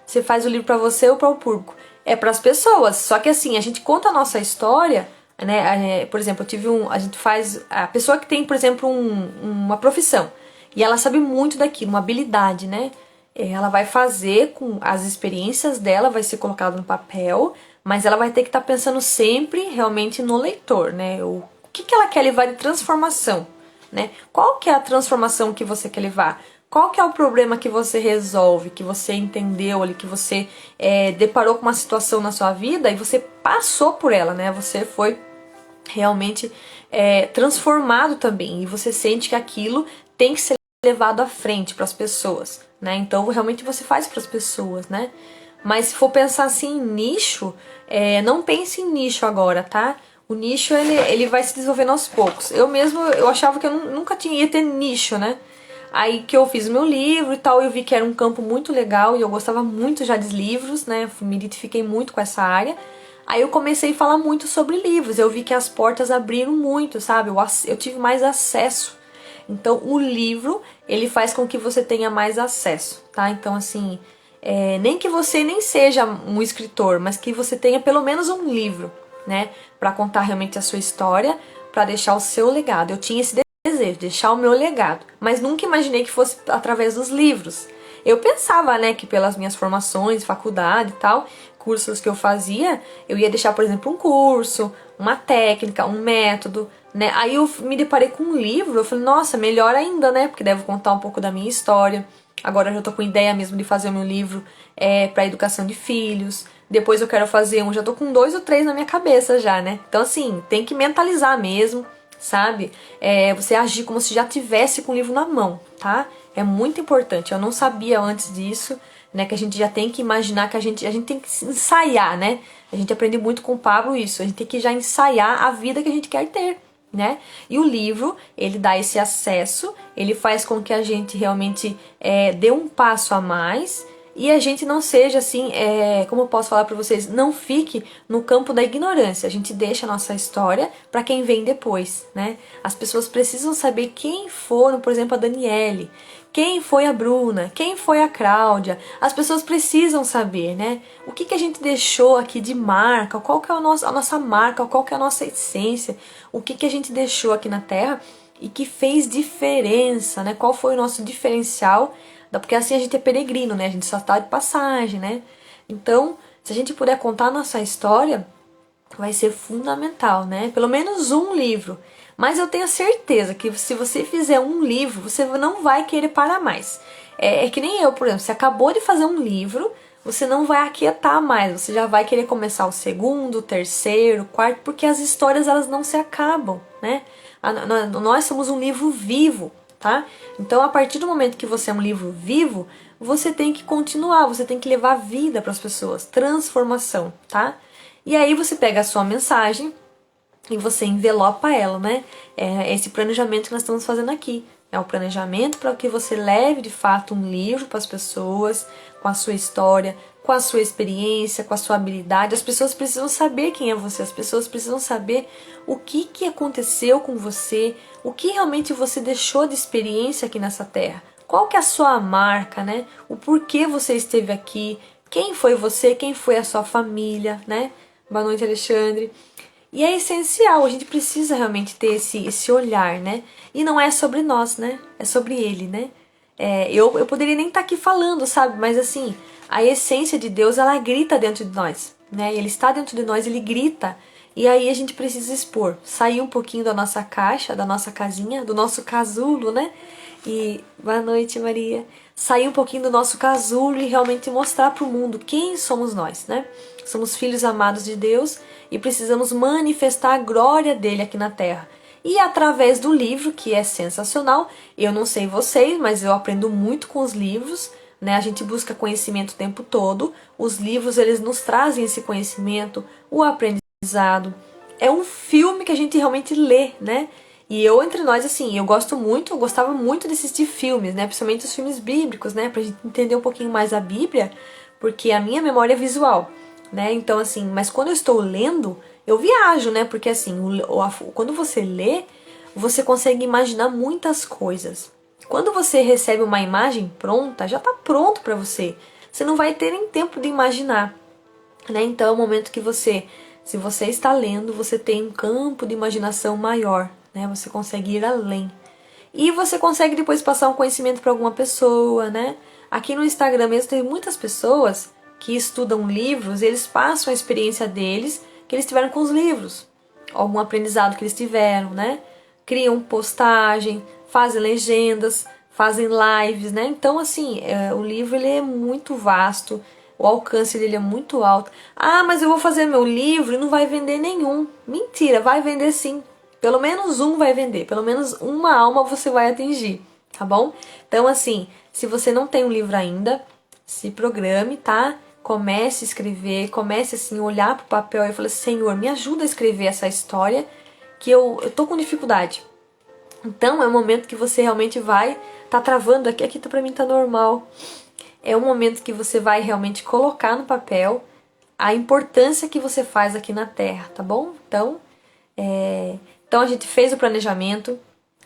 Você faz o livro para você ou para o público? É para as pessoas. Só que assim, a gente conta a nossa história, né? Por exemplo, a gente faz a pessoa que tem, por exemplo, uma profissão e ela sabe muito daquilo, uma habilidade, né? Ela vai fazer com as experiências dela, vai ser colocado no papel, mas ela vai ter que estar pensando sempre realmente no leitor, né? O que ela quer levar de transformação, né? Qual que é a transformação que você quer levar? Qual que é o problema que você resolve, que você entendeu ali, que você deparou com uma situação na sua vida e você passou por ela, né? Você foi realmente transformado também e você sente que aquilo tem que ser levado à frente para as pessoas, né? Então realmente você faz para as pessoas, né? Mas se for pensar assim em nicho, não pense em nicho agora, tá? O nicho ele vai se desenvolvendo aos poucos. Eu achava que eu nunca ia ter nicho, né? Aí que eu fiz o meu livro e tal, eu vi que era um campo muito legal e eu gostava muito já de livros, né? Me identifiquei muito com essa área. Aí eu comecei a falar muito sobre livros, eu vi que as portas abriram muito, sabe? Eu tive mais acesso. Então o livro, ele faz com que você tenha mais acesso, tá? Então assim, nem que você nem seja um escritor, mas que você tenha pelo menos um livro, né? Pra contar realmente a sua história, pra deixar o seu legado. Eu tinha esse desejo, deixar o meu legado, mas nunca imaginei que fosse através dos livros. Eu pensava, né, que pelas minhas formações, faculdade e tal, cursos que eu fazia, eu ia deixar, por exemplo, um curso, uma técnica, um método, né? Aí eu me deparei com um livro, eu falei, nossa, melhor ainda, né? Porque devo contar um pouco da minha história. Agora eu já tô com ideia mesmo de fazer o meu livro para educação de filhos. Depois eu quero fazer já tô com 2 ou 3 na minha cabeça já, né? Então assim, tem que mentalizar mesmo, sabe? Você agir como se já tivesse com o livro na mão, tá? É muito importante. Eu não sabia antes disso, né? Que a gente já tem que imaginar que a gente tem que ensaiar, né? A gente aprende muito com o Pablo isso. A gente tem que já ensaiar a vida que a gente quer ter, né? E o livro, ele dá esse acesso, ele faz com que a gente realmente dê um passo a mais e a gente não seja assim, como eu posso falar para vocês, não fique no campo da ignorância. A gente deixa a nossa história para quem vem depois, né? As pessoas precisam saber quem foram, por exemplo, a Daniele, quem foi a Bruna, quem foi a Cláudia. As pessoas precisam saber, né? O que a gente deixou aqui de marca, qual que é a nossa marca, qual que é a nossa essência, o que a gente deixou aqui na Terra e que fez diferença, né? Qual foi o nosso diferencial? Porque assim a gente é peregrino, né? A gente só tá de passagem, né? Então, se a gente puder contar a nossa história, vai ser fundamental, né? Pelo menos um livro. Mas eu tenho certeza que se você fizer um livro, você não vai querer parar mais. É que nem eu, por exemplo, você acabou de fazer um livro, você não vai aquietar mais, você já vai querer começar o segundo, o terceiro, o quarto, porque as histórias elas não se acabam, né? Nós somos um livro vivo, tá? Então, a partir do momento que você é um livro vivo, você tem que continuar, você tem que levar vida para as pessoas, transformação, tá? E aí você pega a sua mensagem e você envelopa ela, né? É esse planejamento que nós estamos fazendo aqui. É um planejamento para que você leve de fato um livro para as pessoas, com a sua história, com a sua experiência, com a sua habilidade. As pessoas precisam saber quem é você, as pessoas precisam saber o que aconteceu com você, o que realmente você deixou de experiência aqui nessa terra. Qual que é a sua marca, né? O porquê você esteve aqui, quem foi você, quem foi a sua família, né? Boa noite, Alexandre. E é essencial, a gente precisa realmente ter esse olhar, né? E não é sobre nós, né? É sobre ele, né? Eu poderia nem estar aqui falando, sabe? Mas assim, a essência de Deus, ela grita dentro de nós, né? Ele está dentro de nós, ele grita. E aí a gente precisa expor, sair um pouquinho da nossa caixa, da nossa casinha, do nosso casulo, né? E boa noite, Maria. Sair um pouquinho do nosso casulo e realmente mostrar para o mundo quem somos nós, né? Somos filhos amados de Deus e precisamos manifestar a glória dele aqui na Terra. E através do livro, que é sensacional, eu não sei vocês, mas eu aprendo muito com os livros, né? A gente busca conhecimento o tempo todo. Os livros, eles nos trazem esse conhecimento, o aprendizado. É um filme que a gente realmente lê, né? E eu, entre nós, assim, eu gostava muito de assistir filmes, né? Principalmente os filmes bíblicos, né? Pra gente entender um pouquinho mais a Bíblia, porque a minha memória é visual, né? Então, assim, mas quando eu estou lendo, eu viajo, né? Porque, assim, quando você lê, você consegue imaginar muitas coisas. Quando você recebe uma imagem pronta, já tá pronto pra você. Você não vai ter nem tempo de imaginar, né? Então, é o momento que se você está lendo, você tem um campo de imaginação maior, né? Você consegue ir além. E você consegue depois passar um conhecimento para alguma pessoa, né? Aqui no Instagram mesmo tem muitas pessoas que estudam livros, e eles passam a experiência deles, que eles tiveram com os livros, algum aprendizado que eles tiveram, né? Criam postagem, fazem legendas, fazem lives, né? Então, assim, o livro ele é muito vasto, o alcance dele é muito alto. Ah, mas eu vou fazer meu livro e não vai vender nenhum. Mentira, vai vender sim. Pelo menos um vai vender, pelo menos uma alma você vai atingir, tá bom? Então, assim, se você não tem um livro ainda, se programe, tá? Comece a escrever, comece assim, olhar pro papel e falar, Senhor, me ajuda a escrever essa história que eu tô com dificuldade. Então, é o momento que você realmente vai tá travando aqui pra mim tá normal. É o momento que você vai realmente colocar no papel a importância que você faz aqui na Terra, tá bom? Então a gente fez o planejamento,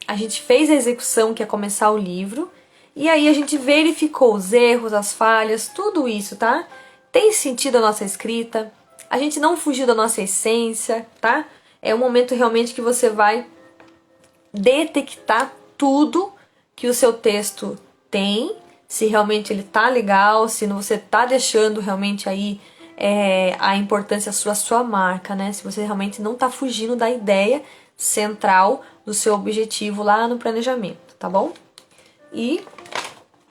a gente fez a execução, que é começar o livro, e aí a gente verificou os erros, as falhas, tudo isso, tá? Tem sentido a nossa escrita, a gente não fugiu da nossa essência, tá? É o momento realmente que você vai detectar tudo que o seu texto tem, se realmente ele tá legal, se você tá deixando realmente aí a importância sua marca, né? Se você realmente não tá fugindo da ideia central do seu objetivo lá no planejamento, tá bom? E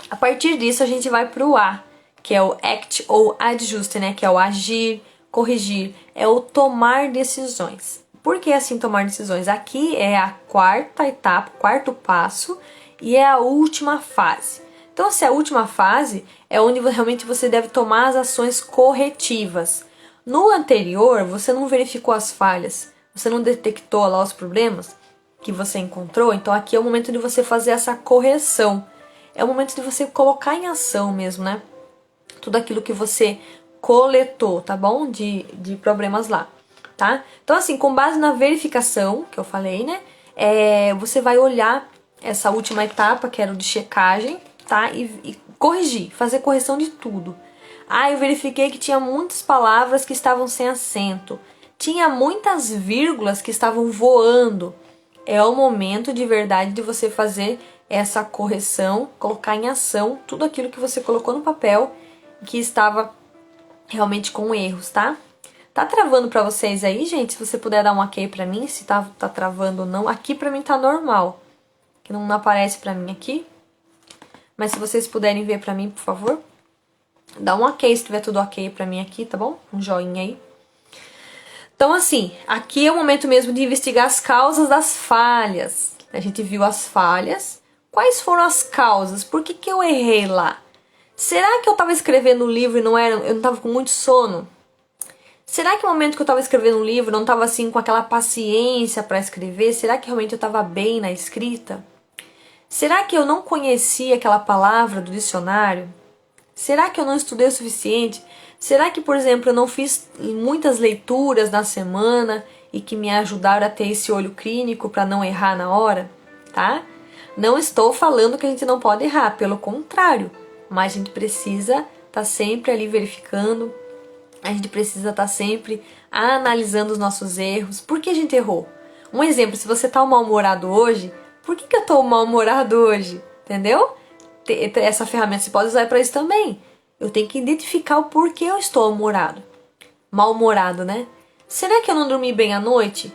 a partir disso a gente vai pro A, que é o act ou adjust, né? Que é o agir, corrigir, é o tomar decisões. Por que assim tomar decisões? Aqui é a quarta etapa, quarto passo e é a última fase. Então, se é a última fase, é onde realmente você deve tomar as ações corretivas. No anterior, você não verificou as falhas, você não detectou lá os problemas que você encontrou, então aqui é o momento de você fazer essa correção. É o momento de você colocar em ação mesmo, né? Tudo aquilo que você coletou, tá bom? De problemas lá, tá? Então, assim, com base na verificação que eu falei, né? Você vai olhar essa última etapa, que era o de checagem, tá? E corrigir, fazer correção de tudo. Ah, eu verifiquei que tinha muitas palavras que estavam sem acento. Tinha muitas vírgulas que estavam voando. É o momento de verdade de você fazer essa correção, colocar em ação tudo aquilo que você colocou no papel que estava realmente com erros, tá? Tá travando pra vocês aí, gente? Se você puder dar um ok pra mim, se tá travando ou não. Aqui pra mim tá normal, que não aparece pra mim aqui. Mas se vocês puderem ver pra mim, por favor, dá um ok se tiver tudo ok pra mim aqui, tá bom? Um joinha aí. Então, assim, aqui é o momento mesmo de investigar as causas das falhas. A gente viu as falhas. Quais foram as causas? Por que eu errei lá? Será que eu estava escrevendo um livro e eu não estava com muito sono? Será que o momento que eu estava escrevendo um livro eu não estava assim com aquela paciência para escrever? Será que realmente eu estava bem na escrita? Será que eu não conhecia aquela palavra do dicionário? Será que eu não estudei o suficiente? Será que, por exemplo, eu não fiz muitas leituras na semana e que me ajudaram a ter esse olho clínico para não errar na hora? Tá? Não estou falando que a gente não pode errar, pelo contrário. Mas a gente precisa estar sempre ali verificando, a gente precisa estar sempre analisando os nossos erros. Por que a gente errou? Um exemplo, se você está mal-humorado hoje, por que eu estou mal-humorado hoje? Entendeu? Essa ferramenta você pode usar para isso também. Eu tenho que identificar o porquê eu estou mal-humorado, né? Será que eu não dormi bem à noite?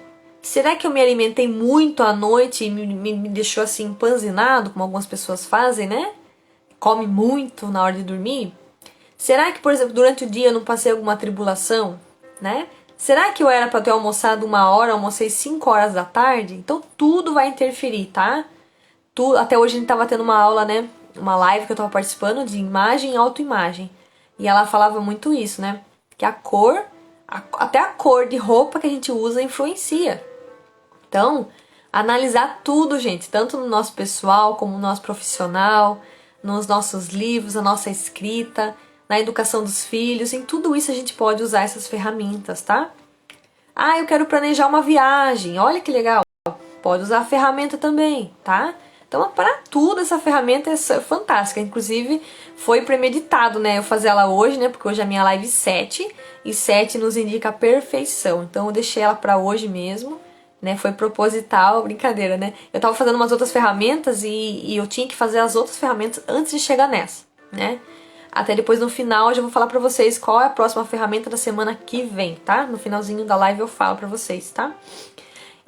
Será que eu me alimentei muito à noite e me deixou assim empanzinado, como algumas pessoas fazem, né? Come muito na hora de dormir? Será que, por exemplo, durante o dia eu não passei alguma tribulação, né? Será que eu era para ter almoçado 1 hora, almocei 5 horas da tarde? Então tudo vai interferir, tá? Até hoje a gente tava tendo uma aula, né? Uma live que eu tava participando de imagem e autoimagem. E ela falava muito isso, né? Que a cor, até a cor de roupa que a gente usa influencia. Então, analisar tudo, gente, tanto no nosso pessoal como no nosso profissional, nos nossos livros, na nossa escrita, na educação dos filhos, em tudo isso a gente pode usar essas ferramentas, tá? Ah, eu quero planejar uma viagem, olha que legal, pode usar a ferramenta também, tá? Então, para tudo, essa ferramenta é fantástica. Inclusive, foi premeditado, né? Eu fazer ela hoje, né? Porque hoje é a minha live 7, e 7 nos indica a perfeição. Então, eu deixei ela para hoje mesmo, né? Foi proposital, brincadeira, né? Eu tava fazendo umas outras ferramentas e eu tinha que fazer as outras ferramentas antes de chegar nessa, né? Até depois no final eu já vou falar pra vocês qual é a próxima ferramenta da semana que vem, tá? No finalzinho da live eu falo pra vocês, tá?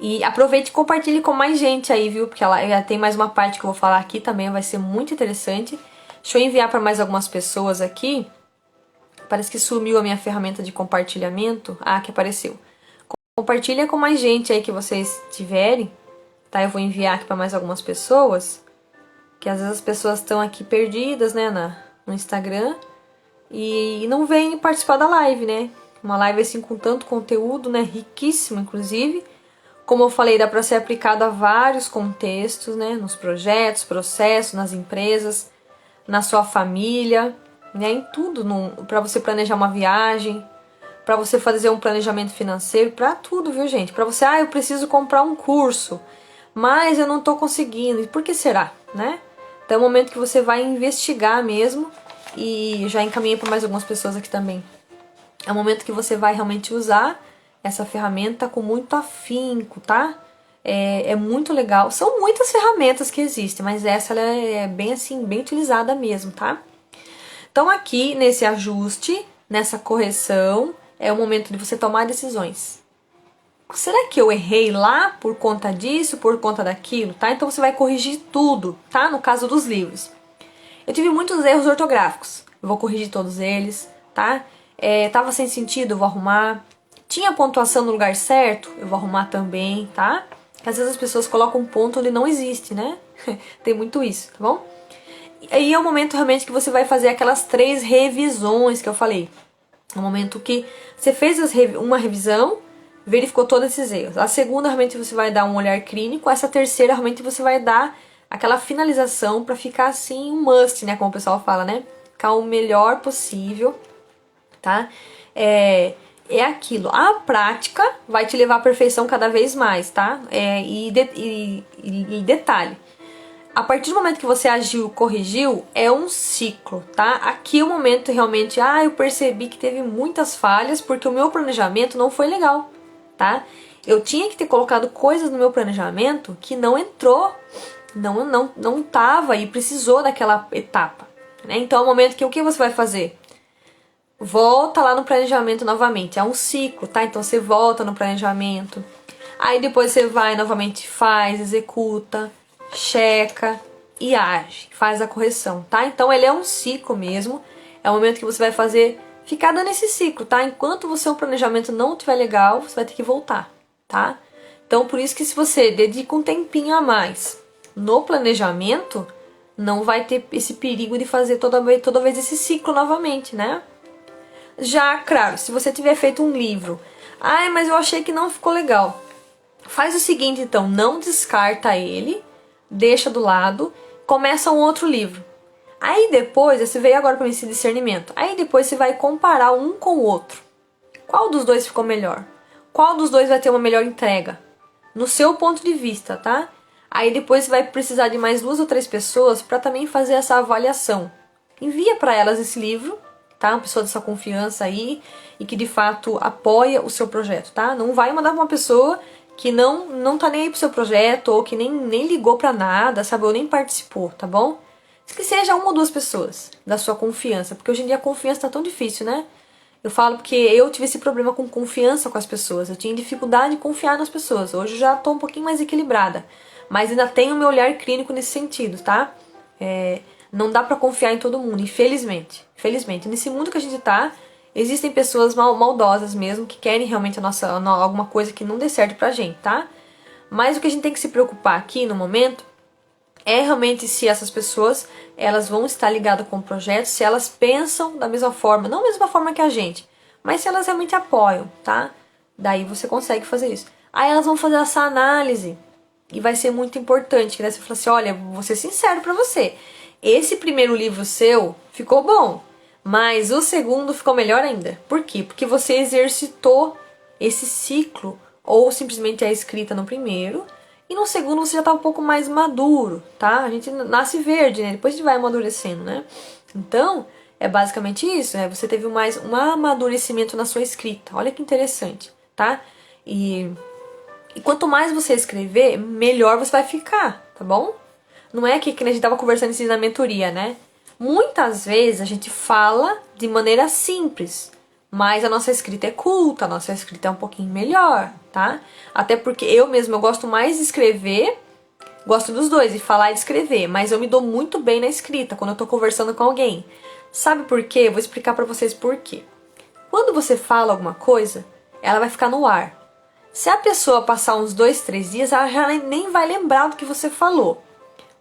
E aproveite e compartilhe com mais gente aí, viu? Porque ela já tem mais uma parte que eu vou falar aqui também, vai ser muito interessante. Deixa eu enviar para mais algumas pessoas aqui. Parece que sumiu a minha ferramenta de compartilhamento. Ah, que apareceu. Compartilha com mais gente aí que vocês tiverem, tá? Eu vou enviar aqui para mais algumas pessoas, que às vezes as pessoas estão aqui perdidas, né, no Instagram e não vêm participar da live, né? Uma live assim com tanto conteúdo, né? Riquíssimo, inclusive. Como eu falei, dá para ser aplicado a vários contextos, né? Nos projetos, processos, nas empresas, na sua família, né? Em tudo, para você planejar uma viagem, para você fazer um planejamento financeiro, para tudo, viu, gente? Para você, eu preciso comprar um curso, mas eu não estou conseguindo. E por que será, né? Então é o momento que você vai investigar mesmo, e já encaminhei para mais algumas pessoas aqui também. É o momento que você vai realmente usar essa ferramenta com muito afinco, tá? É muito legal. São muitas ferramentas que existem, mas essa ela é bem assim, bem utilizada mesmo, tá? Então aqui nesse ajuste, nessa correção, é o momento de você tomar decisões. Será que eu errei lá por conta disso, por conta daquilo, tá? Então você vai corrigir tudo, tá? No caso dos livros. Eu tive muitos erros ortográficos. Eu vou corrigir todos eles, tá? Tava sem sentido, eu vou arrumar. Tinha pontuação no lugar certo, eu vou arrumar também, tá? Às vezes as pessoas colocam um ponto onde não existe, né? Tem muito isso, tá bom? E aí é o momento realmente que você vai fazer aquelas 3 revisões que eu falei. É o momento que você fez uma revisão, verificou todos esses erros. A segunda, realmente, você vai dar um olhar clínico. Essa terceira, realmente, você vai dar aquela finalização para ficar assim, um must, né? Como o pessoal fala, né? Ficar o melhor possível, tá? É aquilo. A prática vai te levar à perfeição cada vez mais, tá? E detalhe. A partir do momento que você agiu, corrigiu, é um ciclo, tá? Aqui é o momento realmente, eu percebi que teve muitas falhas porque o meu planejamento não foi legal, tá? Eu tinha que ter colocado coisas no meu planejamento que não entrou, não tava e precisou daquela etapa, né? Então é o momento que o que você vai fazer? Volta lá no planejamento novamente, é um ciclo, tá? Então você volta no planejamento, aí depois você vai novamente, faz, executa, checa e age, faz a correção, tá? Então ele é um ciclo mesmo, é o momento que você vai fazer, ficar dando esse ciclo, tá? Enquanto o seu planejamento não estiver legal, você vai ter que voltar, tá? Então por isso que se você dedica um tempinho a mais no planejamento, não vai ter esse perigo de fazer toda vez esse ciclo novamente, né? Já, claro, se você tiver feito um livro, mas eu achei que não ficou legal. Faz o seguinte, então, não descarta ele, deixa do lado, começa um outro livro. Aí depois, você veio agora para esse discernimento, aí depois você vai comparar um com o outro. Qual dos dois ficou melhor? Qual dos dois vai ter uma melhor entrega? No seu ponto de vista, tá? Aí depois você vai precisar de mais 2 ou 3 pessoas para também fazer essa avaliação. Envia para elas esse livro, tá? Uma pessoa dessa confiança aí e que de fato apoia o seu projeto, tá? Não vai mandar pra uma pessoa que não tá nem aí pro seu projeto ou que nem ligou pra nada, sabe? Ou nem participou, tá bom? Que seja 1 ou 2 pessoas da sua confiança, porque hoje em dia a confiança tá tão difícil, né? Eu falo porque eu tive esse problema com confiança com as pessoas. Eu tinha dificuldade de confiar nas pessoas. Hoje eu já tô um pouquinho mais equilibrada. Mas ainda tenho o meu olhar clínico nesse sentido, tá? Não dá pra confiar em todo mundo, infelizmente. Infelizmente. Nesse mundo que a gente tá, existem pessoas maldosas mesmo, que querem realmente alguma coisa que não dê certo pra gente, tá? Mas o que a gente tem que se preocupar aqui no momento é realmente se essas pessoas elas vão estar ligadas com o projeto, se elas pensam da mesma forma, não da mesma forma que a gente, mas se elas realmente apoiam, tá? Daí você consegue fazer isso. Aí elas vão fazer essa análise e vai ser muito importante, que daí você fala assim, olha, vou ser sincero pra você, esse primeiro livro seu ficou bom, mas o segundo ficou melhor ainda. Por quê? Porque você exercitou esse ciclo, ou simplesmente a escrita no primeiro, e no segundo você já tá um pouco mais maduro, tá? A gente nasce verde, né? Depois a gente vai amadurecendo, né? Então, é basicamente isso, né? Você teve mais um amadurecimento na sua escrita. Olha que interessante, tá? E quanto mais você escrever, melhor você vai ficar, tá bom? Não é que a gente tava conversando isso na mentoria, né? Muitas vezes a gente fala de maneira simples, mas a nossa escrita é culta, a nossa escrita é um pouquinho melhor, tá? Até porque eu mesma eu gosto mais de escrever, gosto dos dois, de falar e de escrever, mas eu me dou muito bem na escrita quando eu tô conversando com alguém. Sabe por quê? Eu vou explicar pra vocês por quê. Quando você fala alguma coisa, ela vai ficar no ar. Se a pessoa passar uns 2, 3 dias, ela já nem vai lembrar do que você falou.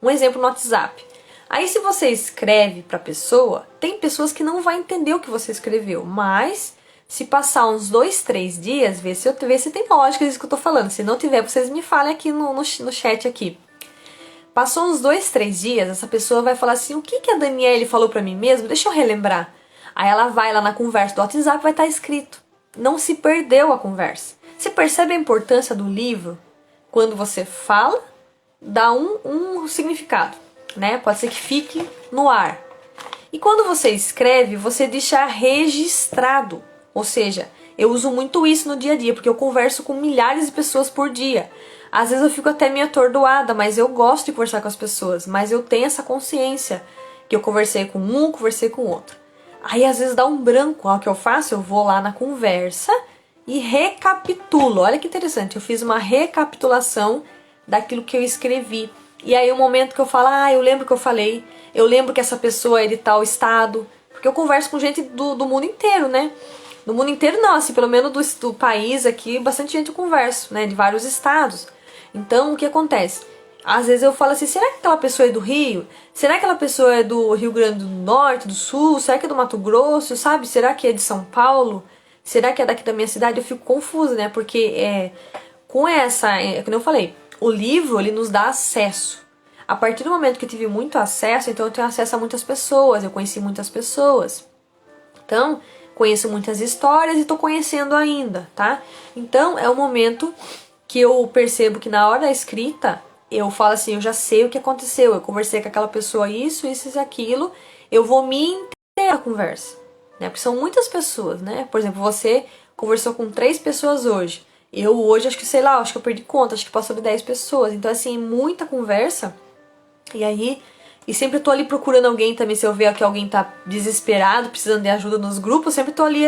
Um exemplo no WhatsApp. Aí se você escreve para a pessoa, tem pessoas que não vão entender o que você escreveu, mas se passar uns 2, 3 dias, vê se tem lógica isso que eu tô falando. Se não tiver, vocês me falem aqui no chat aqui. Passou uns 2, 3 dias, essa pessoa vai falar assim, o que a Daniele falou para mim mesmo? Deixa eu relembrar. Aí ela vai lá na conversa do WhatsApp, vai estar escrito. Não se perdeu a conversa. Você percebe a importância do livro? Quando você fala, dá um significado, né? Pode ser que fique no ar. E quando você escreve, você deixa registrado. Ou seja, eu uso muito isso no dia a dia, porque eu converso com milhares de pessoas por dia. Às vezes eu fico até meio atordoada, mas eu gosto de conversar com as pessoas. Mas eu tenho essa consciência que eu conversei com um, conversei com o outro. Aí às vezes dá um branco. O que eu faço? Eu vou lá na conversa e recapitulo. Olha que interessante, eu fiz uma recapitulação daquilo que eu escrevi. E aí o momento que eu falo, eu lembro que eu falei, eu lembro que essa pessoa é de tal estado, porque eu converso com gente do mundo inteiro, né? Do mundo inteiro não, assim, pelo menos do país aqui, bastante gente eu converso, né? De vários estados. Então, o que acontece? Às vezes eu falo assim, será que aquela pessoa é do Rio? Será que aquela pessoa é do Rio Grande do Norte, do Sul? Será que é do Mato Grosso, sabe? Será que é de São Paulo? Será que é daqui da minha cidade? Eu fico confusa, né? Porque como eu falei, o livro, ele nos dá acesso. A partir do momento que eu tive muito acesso, então eu tenho acesso a muitas pessoas, eu conheci muitas pessoas. Então, conheço muitas histórias e tô conhecendo ainda, tá? Então, é o momento que eu percebo que na hora da escrita, eu falo assim, eu já sei o que aconteceu, eu conversei com aquela pessoa isso e aquilo, eu vou me entender a conversa, né? Porque são muitas pessoas, né? Por exemplo, você conversou com 3 pessoas hoje. Eu hoje, acho que eu perdi conta, acho que passou de 10 pessoas. Então, assim, muita conversa. E sempre eu tô ali procurando alguém também, se eu ver que alguém tá desesperado, precisando de ajuda nos grupos, eu sempre tô ali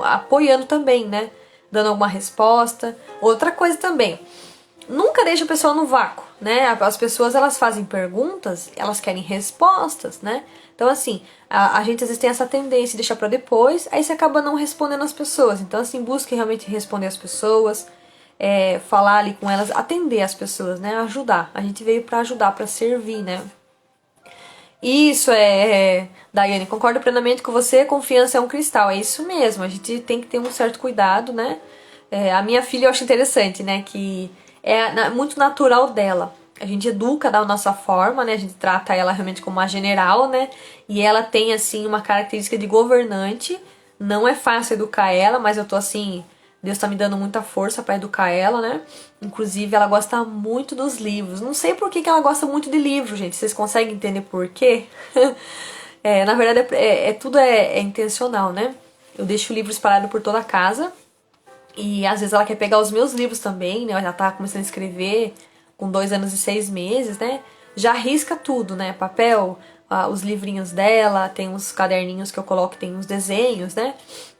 apoiando também, né? Dando alguma resposta. Outra coisa também, nunca deixa a pessoa no vácuo, né? As pessoas, elas fazem perguntas, elas querem respostas, né? Então, assim, a gente às vezes tem essa tendência de deixar pra depois, aí você acaba não respondendo as pessoas. Então, assim, busque realmente responder as pessoas, falar ali com elas, atender as pessoas, né? Ajudar. A gente veio pra ajudar, pra servir, né? Isso Daiane, concordo plenamente com você, confiança é um cristal, é isso mesmo, a gente tem que ter um certo cuidado, né? A minha filha eu acho interessante, né, que é muito natural dela. A gente educa da nossa forma, né, a gente trata ela realmente como uma general, né, e ela tem, assim, uma característica de governante, não é fácil educar ela, mas eu tô, assim, Deus tá me dando muita força pra educar ela, né? Inclusive, ela gosta muito dos livros. Não sei por que ela gosta muito de livro, gente. Vocês conseguem entender por quê? Na verdade, tudo é intencional, né? Eu deixo livros espalhados por toda a casa. E às vezes ela quer pegar os meus livros também, né? Ela já tá começando a escrever com 2 anos e 6 meses, né? Já risca tudo, né? Papel, os livrinhos dela, tem uns caderninhos que eu coloco, tem uns desenhos, né?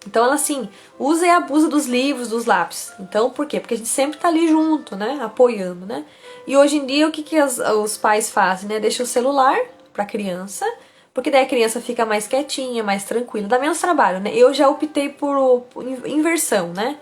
Então ela assim, usa e abusa dos livros, dos lápis. Então por quê? Porque a gente sempre tá ali junto, né? Apoiando, né? E hoje em dia o que os pais fazem, né? Deixa o celular pra criança, porque daí a criança fica mais quietinha, mais tranquila, dá menos trabalho, né? Eu já optei por inversão, né?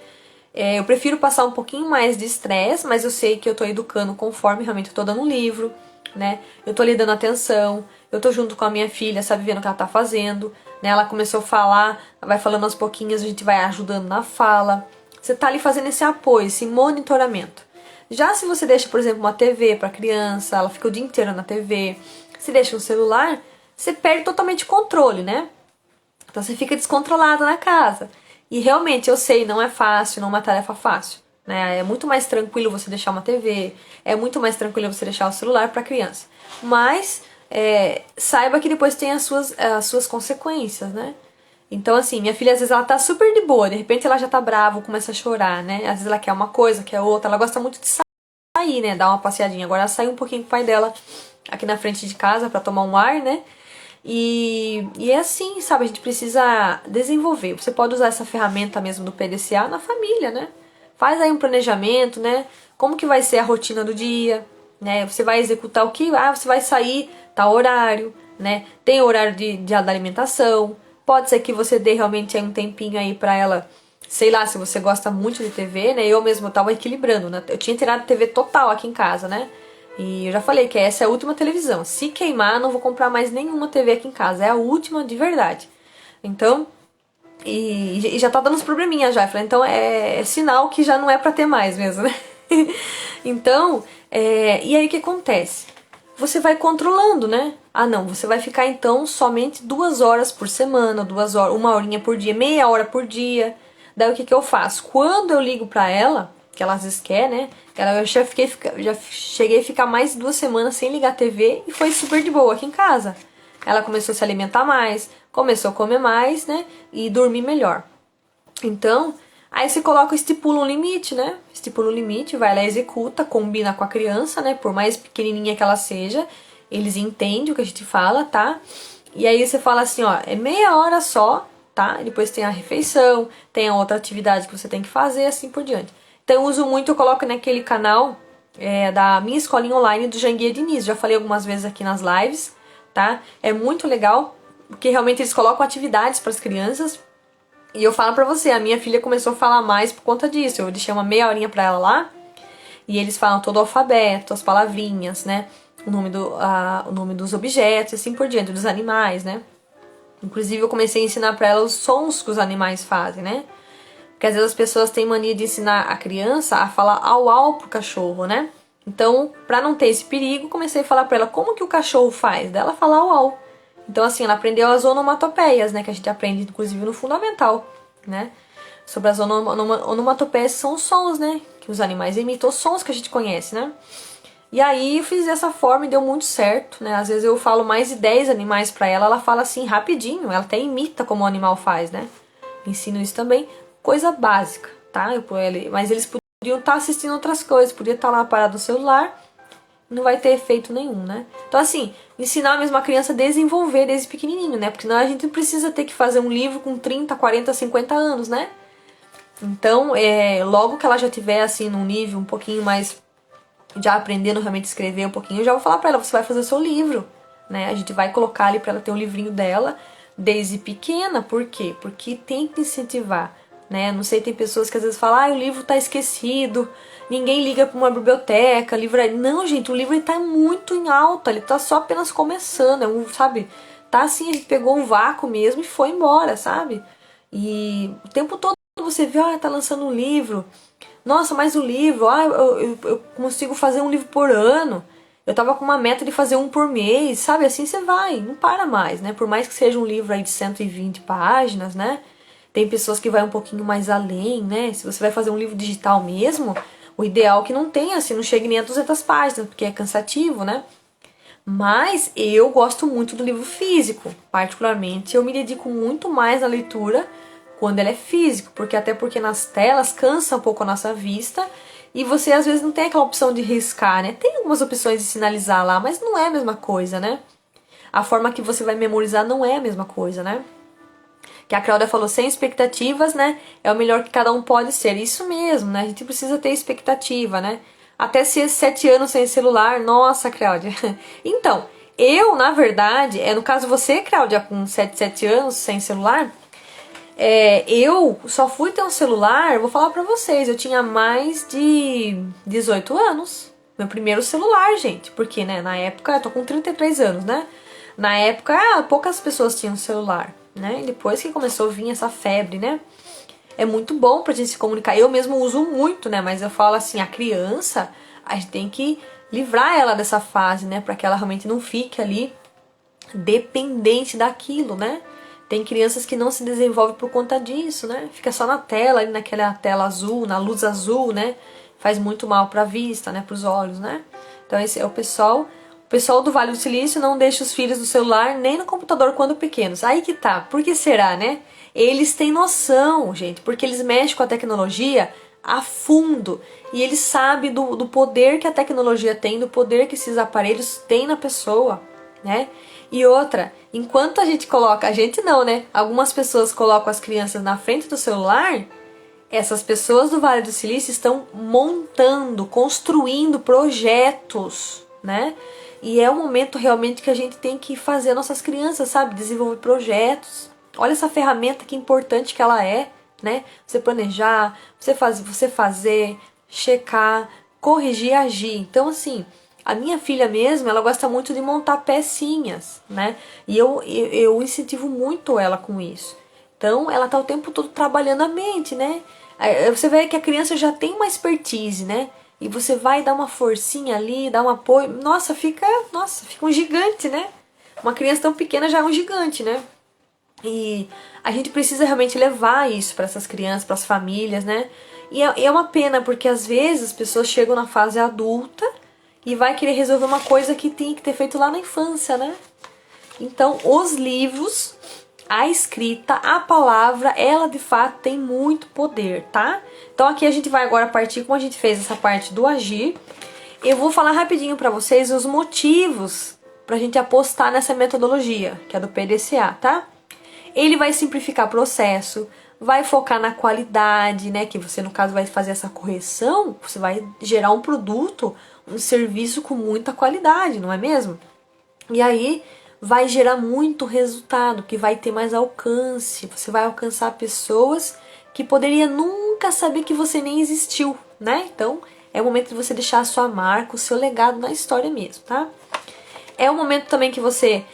Eu prefiro passar um pouquinho mais de estresse, mas eu sei que eu tô educando conforme realmente eu tô dando um livro, né? Eu tô lhe dando atenção, eu tô junto com a minha filha, sabe, vendo o que ela tá fazendo, né? Ela começou a falar, vai falando aos pouquinhos, a gente vai ajudando na fala. Você tá ali fazendo esse apoio, esse monitoramento. Já se você deixa, por exemplo, uma TV pra criança, ela fica o dia inteiro na TV, se deixa um celular, você perde totalmente o controle, né? Então você fica descontrolado na casa. E realmente, eu sei, não é fácil, não é uma tarefa fácil, né? É muito mais tranquilo você deixar uma TV, é muito mais tranquilo você deixar o celular para criança. Mas saiba que depois tem as suas consequências, né? Então, assim, minha filha às vezes ela tá super de boa, de repente ela já tá brava, começa a chorar, né? Às vezes ela quer uma coisa, quer outra, ela gosta muito de sair, né? Dar uma passeadinha. Agora ela saiu um pouquinho com o pai dela aqui na frente de casa para tomar um ar, né? E é assim, sabe, a gente precisa desenvolver. Você pode usar essa ferramenta mesmo do PDCA na família, né? Faz aí um planejamento, né? Como que vai ser a rotina do dia, né? Você vai executar o que? Você vai sair tal horário, né? Tem horário de alimentação. Pode ser que você dê realmente aí um tempinho aí pra ela, sei lá, se você gosta muito de TV, né? Eu mesmo tava equilibrando, né? Eu tinha tirado TV total aqui em casa, né? E eu já falei que essa é a última televisão. Se queimar, não vou comprar mais nenhuma TV aqui em casa. É a última de verdade. Então, e já tá dando uns probleminhas já. Eu falei, então é sinal que já não é pra ter mais mesmo, né? Então, e aí o que acontece? Você vai controlando, né? Ah, não, você vai ficar então somente 2 horas por semana, 2 horas, 1 horinha por dia, meia hora por dia. Daí o que eu faço? Quando eu ligo pra ela, que ela às vezes quer, né? Eu já cheguei a ficar mais de 2 semanas sem ligar a TV e foi super de boa aqui em casa. Ela começou a se alimentar mais, começou a comer mais, né? E dormir melhor. Então, aí você coloca, estipula um limite, né? Estipula um limite, vai lá, executa, combina com a criança, né? Por mais pequenininha que ela seja, eles entendem o que a gente fala, tá? E aí você fala assim, ó, é meia hora só, tá? E depois tem a refeição, tem a outra atividade que você tem que fazer, assim por diante. Então eu uso muito, eu coloco naquele canal da minha escolinha online do Janguia Diniz. Já falei algumas vezes aqui nas lives, tá? É muito legal, porque realmente eles colocam atividades para as crianças. E eu falo pra você, a minha filha começou a falar mais por conta disso. Eu deixei uma meia horinha pra ela lá, e eles falam todo o alfabeto, as palavrinhas, né? O nome dos objetos, e assim por diante, dos animais, né? Inclusive eu comecei a ensinar pra ela os sons que os animais fazem, né? Porque às vezes as pessoas têm mania de ensinar a criança a falar au au pro cachorro, né? Então, pra não ter esse perigo, comecei a falar pra ela como que o cachorro faz, dela falar au au. Então, assim, ela aprendeu as onomatopeias, né? Que a gente aprende, inclusive, no fundamental, né? Sobre as onomatopeias, são os sons, né? Que os animais emitem, os sons que a gente conhece, né? E aí, eu fiz dessa forma e deu muito certo, né? Às vezes eu falo mais de 10 animais pra ela, ela fala assim, rapidinho. Ela até imita como o animal faz, né? Ensino isso também. Coisa básica, tá? Mas eles podiam estar assistindo outras coisas, podia estar lá parado no celular, não vai ter efeito nenhum, né? Então, assim, ensinar mesmo a criança a desenvolver desde pequenininho, né? Porque senão a gente precisa ter que fazer um livro com 30, 40, 50 anos, né? Então, logo que ela já tiver, assim, num nível um pouquinho mais, já aprendendo realmente a escrever um pouquinho, eu já vou falar pra ela, você vai fazer o seu livro, né? A gente vai colocar ali pra ela ter um livrinho dela desde pequena. Por quê? Porque tem que incentivar, né? Não sei, tem pessoas que às vezes falam, o livro tá esquecido, ninguém liga para uma biblioteca, livraria. Não, gente, o livro está muito em alta, ele tá só apenas começando, sabe? Tá assim, a gente pegou um vácuo mesmo e foi embora, sabe? E o tempo todo você vê, tá lançando um livro. Nossa, mas o livro, eu consigo fazer um livro por ano. Eu tava com uma meta de fazer um por mês, sabe? Assim você vai, não para mais, né? Por mais que seja um livro aí de 120 páginas, né? Tem pessoas que vai um pouquinho mais além, né? Se você vai fazer um livro digital mesmo, o ideal é que não tenha, assim, não chegue nem a 200 páginas, porque é cansativo, né? Mas eu gosto muito do livro físico, particularmente. Eu me dedico muito mais à leitura quando ele é físico, até porque nas telas cansa um pouco a nossa vista e você às vezes não tem aquela opção de riscar, né? Tem algumas opções de sinalizar lá, mas não é a mesma coisa, né? a forma que você vai memorizar não é a mesma coisa, né? Que a Cláudia falou, sem expectativas, né? É o melhor que cada um pode ser. Isso mesmo, né? A gente precisa ter expectativa, né? Até se 7 anos sem celular, nossa, Cláudia. Então, eu, na verdade, no caso você, Cláudia, com 7 anos sem celular, eu só fui ter um celular, vou falar pra vocês, eu tinha mais de 18 anos. Meu primeiro celular, gente. Porque, né, na época, eu tô com 33 anos, né? Na época, poucas pessoas tinham celular, né? E depois que começou a vir essa febre, né? É muito bom pra gente se comunicar. Eu mesmo uso muito, né? Mas eu falo assim, a criança, a gente tem que livrar ela dessa fase, né? Pra que ela realmente não fique ali dependente daquilo, né? Tem crianças que não se desenvolvem por conta disso, né? Fica só na tela, ali naquela tela azul, na luz azul, né? Faz muito mal pra vista, né? Pros olhos, né? Então esse é o pessoal. O pessoal do Vale do Silício não deixa os filhos no celular nem no computador quando pequenos. Aí que tá. Por que será, né? Eles têm noção, gente, porque eles mexem com a tecnologia a fundo. E eles sabem do poder que a tecnologia tem, do poder que esses aparelhos têm na pessoa, né? E outra, enquanto a gente coloca, a gente não, né? Algumas pessoas colocam as crianças na frente do celular, essas pessoas do Vale do Silício estão montando, construindo projetos, né? E é o momento realmente que a gente tem que fazer nossas crianças, sabe? Desenvolver projetos. Olha essa ferramenta que importante que ela é, né? Você planejar, você fazer, checar, corrigir e agir. Então, assim, a minha filha mesmo, ela gosta muito de montar pecinhas, né? E eu incentivo muito ela com isso. Então, ela tá o tempo todo trabalhando a mente, né? Aí você vê que a criança já tem uma expertise, né? E você vai dar uma forcinha ali, dar um apoio. Nossa, fica um gigante, né? Uma criança tão pequena já é um gigante, né? E a gente precisa realmente levar isso para essas crianças, para as famílias, né? E é uma pena, porque às vezes as pessoas chegam na fase adulta e vai querer resolver uma coisa que tinha que ter feito lá na infância, né? Então, os livros, a escrita, a palavra, ela de fato tem muito poder, tá? Então aqui a gente vai agora partir, como a gente fez essa parte do agir, eu vou falar rapidinho para vocês os motivos pra gente apostar nessa metodologia, que é do PDCA, tá? Ele vai simplificar o processo, vai focar na qualidade, né? Que você, no caso, vai fazer essa correção, você vai gerar um produto, um serviço com muita qualidade, não é mesmo? E aí vai gerar muito resultado, que vai ter mais alcance. Você vai alcançar pessoas que poderia nunca saber que você nem existiu, né? Então é o momento de você deixar a sua marca, o seu legado na história mesmo, tá? É o momento também que você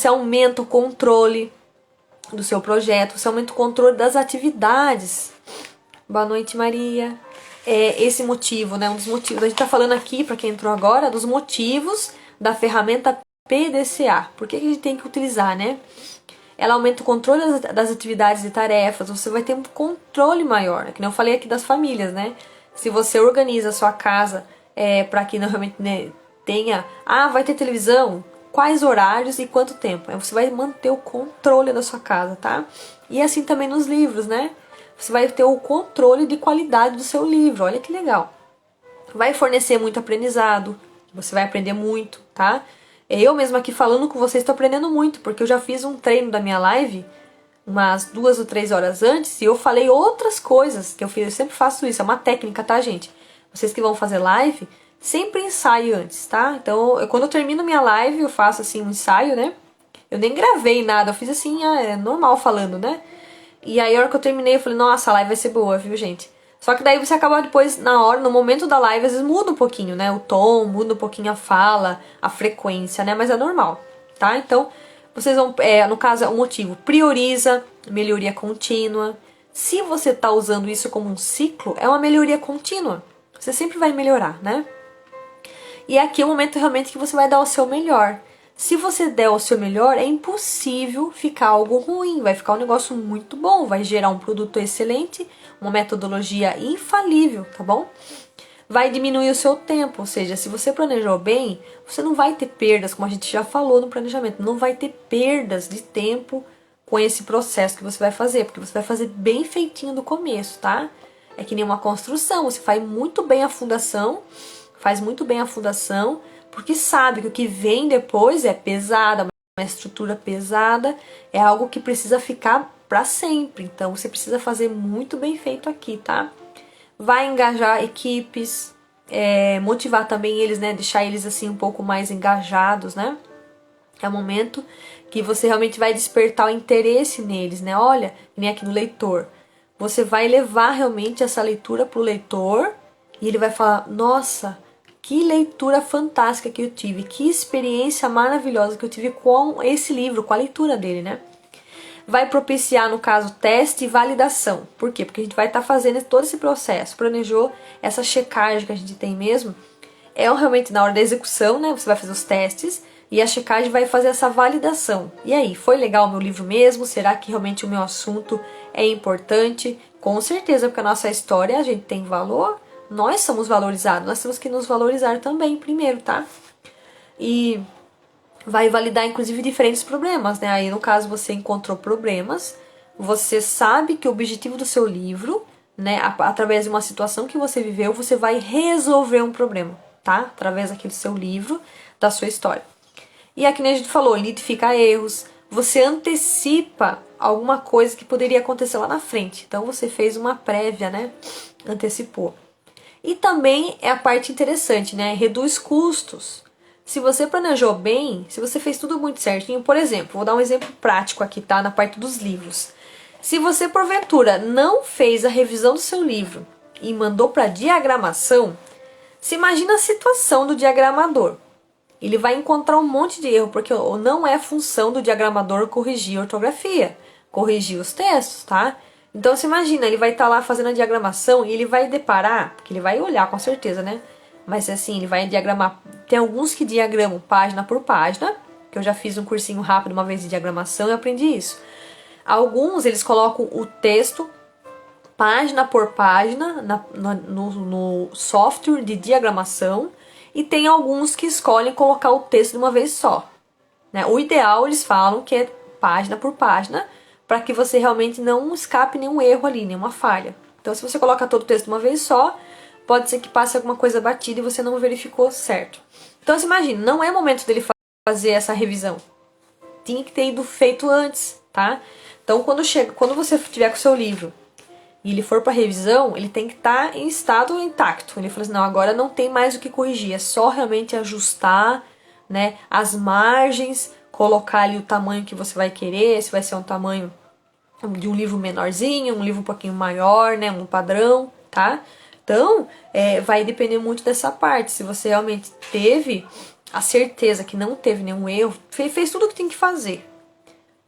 aumenta o controle do seu projeto, você aumenta o controle das atividades. Boa noite, Maria. Esse motivo, né? Um dos motivos. A gente tá falando aqui, para quem entrou agora, dos motivos da ferramenta PDCA. Por que a gente tem que utilizar, né? Ela aumenta o controle das atividades e tarefas, você vai ter um controle maior, que nem eu falei aqui das famílias, né? Se você organiza a sua casa para que normalmente, né, tenha, vai ter televisão, quais horários e quanto tempo. Você vai manter o controle da sua casa, tá? E assim também nos livros, né? Você vai ter o controle de qualidade do seu livro, olha que legal. Vai fornecer muito aprendizado, você vai aprender muito, tá? Eu mesma aqui falando com vocês estou aprendendo muito, porque eu já fiz um treino da minha live umas 2 ou 3 horas antes e eu falei outras coisas que eu fiz. Eu sempre faço isso, é uma técnica, tá, gente? Vocês que vão fazer live, sempre ensaio antes, tá? Então, quando eu termino minha live, eu faço assim um ensaio, né? Eu nem gravei nada, eu fiz assim, normal falando, né? E aí, a hora que eu terminei, eu falei, nossa, a live vai ser boa, viu, gente? Só que daí você acaba depois, na hora, no momento da live, às vezes muda um pouquinho, né? O tom, muda um pouquinho a fala, a frequência, né? Mas é normal, tá? Então, vocês vão, no caso, é um motivo. Prioriza, melhoria contínua. Se você tá usando isso como um ciclo, é uma melhoria contínua. Você sempre vai melhorar, né? E aqui é o momento realmente que você vai dar o seu melhor. Se você der o seu melhor, é impossível ficar algo ruim. Vai ficar um negócio muito bom, vai gerar um produto excelente, uma metodologia infalível, tá bom? Vai diminuir o seu tempo, ou seja, se você planejou bem, você não vai ter perdas, como a gente já falou no planejamento, não vai ter perdas de tempo com esse processo que você vai fazer, porque você vai fazer bem feitinho do começo, tá? É que nem uma construção, você faz muito bem a fundação, porque sabe que o que vem depois é pesado, uma estrutura pesada, é algo que precisa ficar para sempre. Então você precisa fazer muito bem feito aqui, tá? Vai engajar equipes, motivar também eles, né? Deixar eles assim um pouco mais engajados, né? É o momento que você realmente vai despertar o interesse neles, né? Olha, nem aqui no leitor. Você vai levar realmente essa leitura pro leitor e ele vai falar: nossa, que leitura fantástica que eu tive, que experiência maravilhosa que eu tive com esse livro, com a leitura dele, né? Vai propiciar, no caso, teste e validação. Por quê? Porque a gente vai estar fazendo todo esse processo. Planejou essa checagem que a gente tem mesmo. É realmente na hora da execução, né? Você vai fazer os testes e a checagem vai fazer essa validação. E aí, foi legal o meu livro mesmo? Será que realmente o meu assunto é importante? Com certeza, porque a nossa história, a gente tem valor. Nós somos valorizados. Nós temos que nos valorizar também primeiro, tá? E vai validar inclusive diferentes problemas, né? Aí no caso você encontrou problemas, você sabe que o objetivo do seu livro, né, através de uma situação que você viveu, você vai resolver um problema, tá? Através aqui do seu livro, da sua história. E aqui, a gente falou, identificar erros, você antecipa alguma coisa que poderia acontecer lá na frente. Então você fez uma prévia, né? Antecipou. E também é a parte interessante, né? Reduz custos. Se você planejou bem, se você fez tudo muito certinho, por exemplo, vou dar um exemplo prático aqui, tá? Na parte dos livros. Se você, porventura, não fez a revisão do seu livro e mandou para diagramação, se imagina a situação do diagramador. Ele vai encontrar um monte de erro, porque não é função do diagramador corrigir a ortografia, corrigir os textos, tá? Então, você imagina, ele vai estar lá fazendo a diagramação e ele vai deparar, porque ele vai olhar com certeza, né? Mas assim, ele vai diagramar. Tem alguns que diagramam página por página, que eu já fiz um cursinho rápido uma vez de diagramação e aprendi isso. Alguns, eles colocam o texto página por página no software de diagramação, e tem alguns que escolhem colocar o texto de uma vez só, né? O ideal, eles falam que é página por página, para que você realmente não escape nenhum erro ali, nenhuma falha. Então, se você coloca todo o texto de uma vez só, pode ser que passe alguma coisa batida e você não verificou certo. Então, você imagina, não é momento dele fazer essa revisão. Tinha que ter ido feito antes, tá? Então, quando você tiver com o seu livro e ele for para revisão, ele tem que estar em estado intacto. Ele fala assim, não, agora não tem mais o que corrigir, é só realmente ajustar, né, as margens, colocar ali o tamanho que você vai querer, se vai ser um tamanho de um livro menorzinho, um livro um pouquinho maior, né, um padrão, tá? Então, vai depender muito dessa parte. Se você realmente teve a certeza que não teve nenhum erro, fez tudo o que tem que fazer,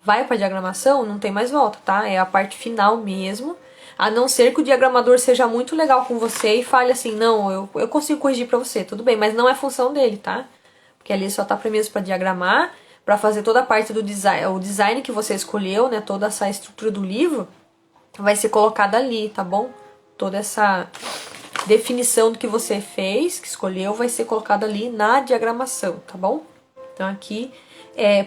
vai para a diagramação, não tem mais volta, tá? É a parte final mesmo. A não ser que o diagramador seja muito legal com você e fale assim, não, eu consigo corrigir para você, tudo bem, mas não é função dele, tá? Porque ali só tá mesmo para diagramar, para fazer toda a parte do design, o design que você escolheu, né, toda essa estrutura do livro vai ser colocada ali, tá bom? Toda essa definição do que você fez, que escolheu, vai ser colocada ali na diagramação, tá bom? Então aqui,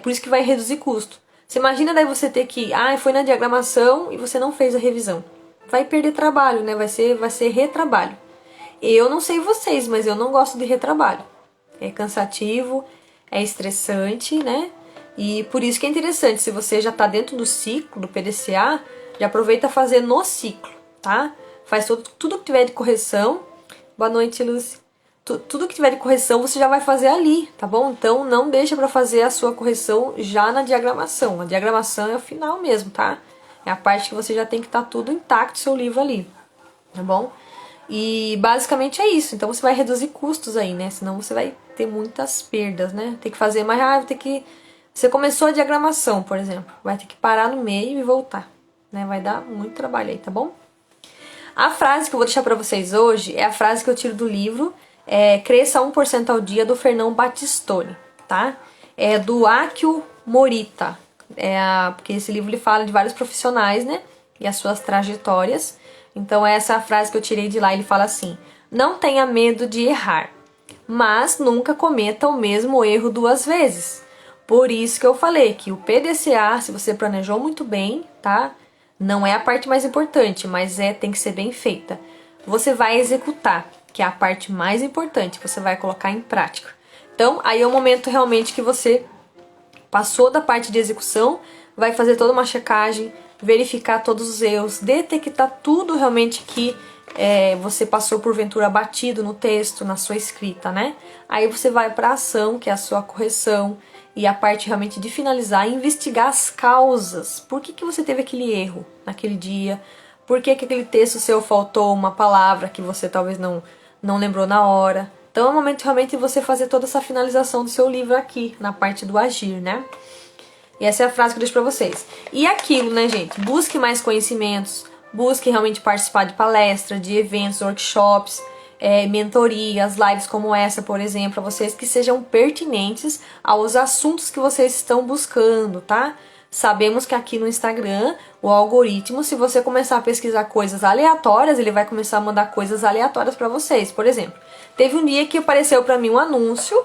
por isso que vai reduzir custo. Você imagina daí você ter que, foi na diagramação e você não fez a revisão. Vai perder trabalho, né? Vai ser retrabalho. Eu não sei vocês, mas eu não gosto de retrabalho. É cansativo, é estressante, né? E por isso que é interessante, se você já está dentro do ciclo do PDCA, já aproveita fazer no ciclo, tá? Faz tudo que tiver de correção. Boa noite, Lúcia. Tudo que tiver de correção você já vai fazer ali, tá bom? Então não deixa para fazer a sua correção já na diagramação. A diagramação é o final mesmo, tá? É a parte que você já tem que estar tudo intacto, seu livro ali, tá bom? E basicamente é isso. Então você vai reduzir custos aí, né? Senão você vai ter muitas perdas, né? Tem que fazer mais, vou ter que... Você começou a diagramação, por exemplo. Vai ter que parar no meio e voltar, né? Vai dar muito trabalho aí, tá bom? A frase que eu vou deixar pra vocês hoje é a frase que eu tiro do livro Cresça 1% ao Dia, do Fernão Battistoni, tá? É do Akio Morita. Porque esse livro ele fala de vários profissionais, né? E as suas trajetórias. Então essa é a frase que eu tirei de lá. Ele fala assim: não tenha medo de errar, mas nunca cometa o mesmo erro duas vezes. Por isso que eu falei que o PDCA, se você planejou muito bem, tá? Não é a parte mais importante, mas tem que ser bem feita. Você vai executar, que é a parte mais importante, você vai colocar em prática. Então, aí é o momento realmente que você Passou da parte de execução, vai fazer toda uma checagem, verificar todos os erros, detectar tudo realmente que você passou porventura batido no texto, na sua escrita, né? Aí você vai para a ação, que é a sua correção, e a parte realmente de finalizar, investigar as causas. Por que você teve aquele erro naquele dia? Por que aquele texto seu faltou uma palavra que você talvez não lembrou na hora? Então é o momento realmente de você fazer toda essa finalização do seu livro aqui, na parte do agir, né? E essa é a frase que eu deixo pra vocês. E aquilo, né, gente? Busque mais conhecimentos, busque realmente participar de palestras, de eventos, workshops, mentorias, lives como essa, por exemplo, para vocês que sejam pertinentes aos assuntos que vocês estão buscando, tá? Sabemos que aqui no Instagram, o algoritmo, se você começar a pesquisar coisas aleatórias, ele vai começar a mandar coisas aleatórias para vocês. Por exemplo, teve um dia que apareceu para mim um anúncio,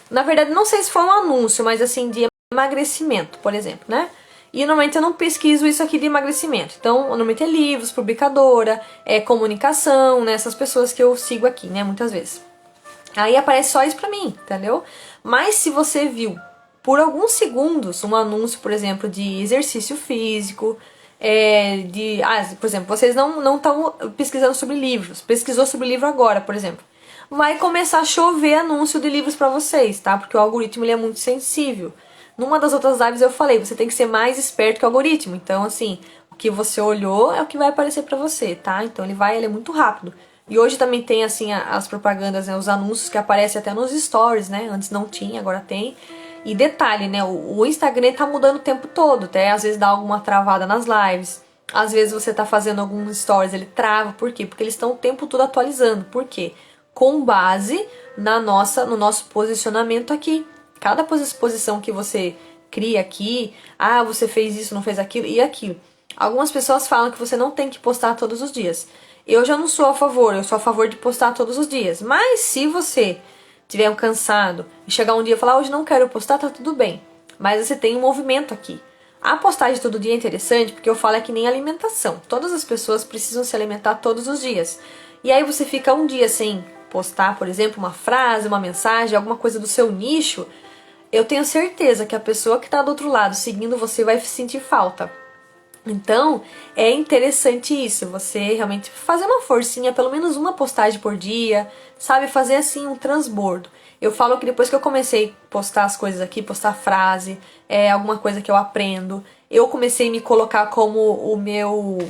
na verdade não sei se foi um anúncio, mas assim, de emagrecimento, por exemplo, né? E normalmente eu não pesquiso isso aqui de emagrecimento. Então, normalmente é livros, publicadora, comunicação, né? Essas pessoas que eu sigo aqui, né? Muitas vezes. Aí aparece só isso pra mim, entendeu? Mas se você viu por alguns segundos um anúncio, por exemplo, de exercício físico, por exemplo, vocês não estão pesquisando sobre livros, pesquisou sobre livro agora, por exemplo. Vai começar a chover anúncio de livros pra vocês, tá? Porque o algoritmo ele é muito sensível. Numa das outras lives eu falei, você tem que ser mais esperto que o algoritmo. Então, assim, o que você olhou é o que vai aparecer pra você, tá? Então ele é muito rápido. E hoje também tem, assim, as propagandas, né, os anúncios que aparecem até nos stories, né? Antes não tinha, agora tem. E detalhe, né, o Instagram tá mudando o tempo todo, até às vezes dá alguma travada nas lives. Às vezes você tá fazendo alguns stories, ele trava. Por quê? Porque eles estão o tempo todo atualizando. Por quê? Com base no nosso posicionamento aqui. Cada posição que você cria aqui, você fez isso, não fez aquilo e aquilo. Algumas pessoas falam que você não tem que postar todos os dias. Eu já não sou a favor, eu sou a favor de postar todos os dias. Mas se você tiver cansado e chegar um dia e falar, hoje não quero postar, tá tudo bem. Mas você tem um movimento aqui. A postagem todo dia é interessante porque eu falo é que nem alimentação. Todas as pessoas precisam se alimentar todos os dias. E aí você fica um dia sem postar, por exemplo, uma frase, uma mensagem, alguma coisa do seu nicho, eu tenho certeza que a pessoa que está do outro lado seguindo você vai sentir falta. Então, é interessante isso, você realmente fazer uma forcinha, pelo menos uma postagem por dia, sabe? Fazer assim um transbordo. Eu falo que depois que eu comecei a postar as coisas aqui, postar frase, alguma coisa que eu aprendo, eu comecei a me colocar como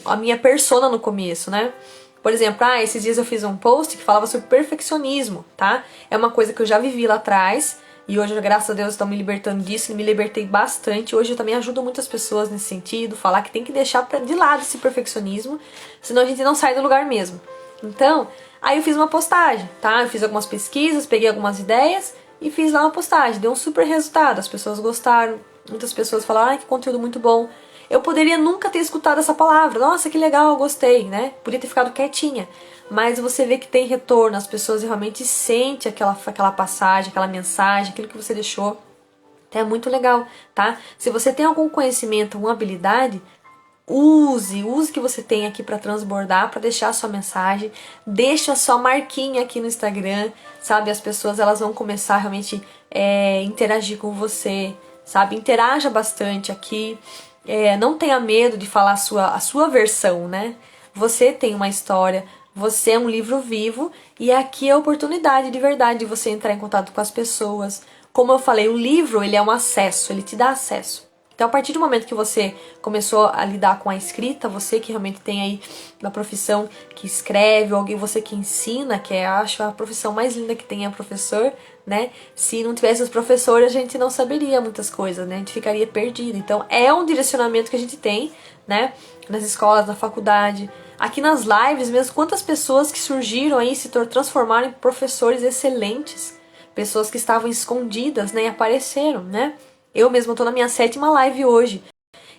a minha persona no começo, né? Por exemplo, esses dias eu fiz um post que falava sobre perfeccionismo, tá? É uma coisa que eu já vivi lá atrás. E hoje, graças a Deus, estou me libertando disso e me libertei bastante. Hoje eu também ajudo muitas pessoas nesse sentido, falar que tem que deixar de lado esse perfeccionismo, senão a gente não sai do lugar mesmo. Então, aí eu fiz uma postagem, tá? Eu fiz algumas pesquisas, peguei algumas ideias e fiz lá uma postagem. Deu um super resultado, as pessoas gostaram, muitas pessoas falaram, que conteúdo muito bom. Eu poderia nunca ter escutado essa palavra, nossa, que legal, gostei, né? Podia ter ficado quietinha. Mas você vê que tem retorno, as pessoas realmente sentem aquela passagem, aquela mensagem, aquilo que você deixou. Então é muito legal, tá? Se você tem algum conhecimento, alguma habilidade, use o que você tem aqui para transbordar, para deixar a sua mensagem, deixa a sua marquinha aqui no Instagram, sabe? As pessoas elas vão começar realmente interagir com você, sabe? Interaja bastante aqui, não tenha medo de falar a sua versão, né? Você tem uma história, você é um livro vivo e aqui é a oportunidade de verdade de você entrar em contato com as pessoas. Como eu falei, o livro ele é um acesso, ele te dá acesso. Então, a partir do momento que você começou a lidar com a escrita, você que realmente tem aí uma profissão que escreve, ou alguém você que ensina, que acho a profissão mais linda que tem é professor, né? Se não tivesse os professores, a gente não saberia muitas coisas, né? A gente ficaria perdido. Então, é um direcionamento que a gente tem, né? Nas escolas, na faculdade, aqui nas lives mesmo, quantas pessoas que surgiram aí se transformaram em professores excelentes, pessoas que estavam escondidas, né? E apareceram, né? Eu mesma estou na minha 7ª live hoje.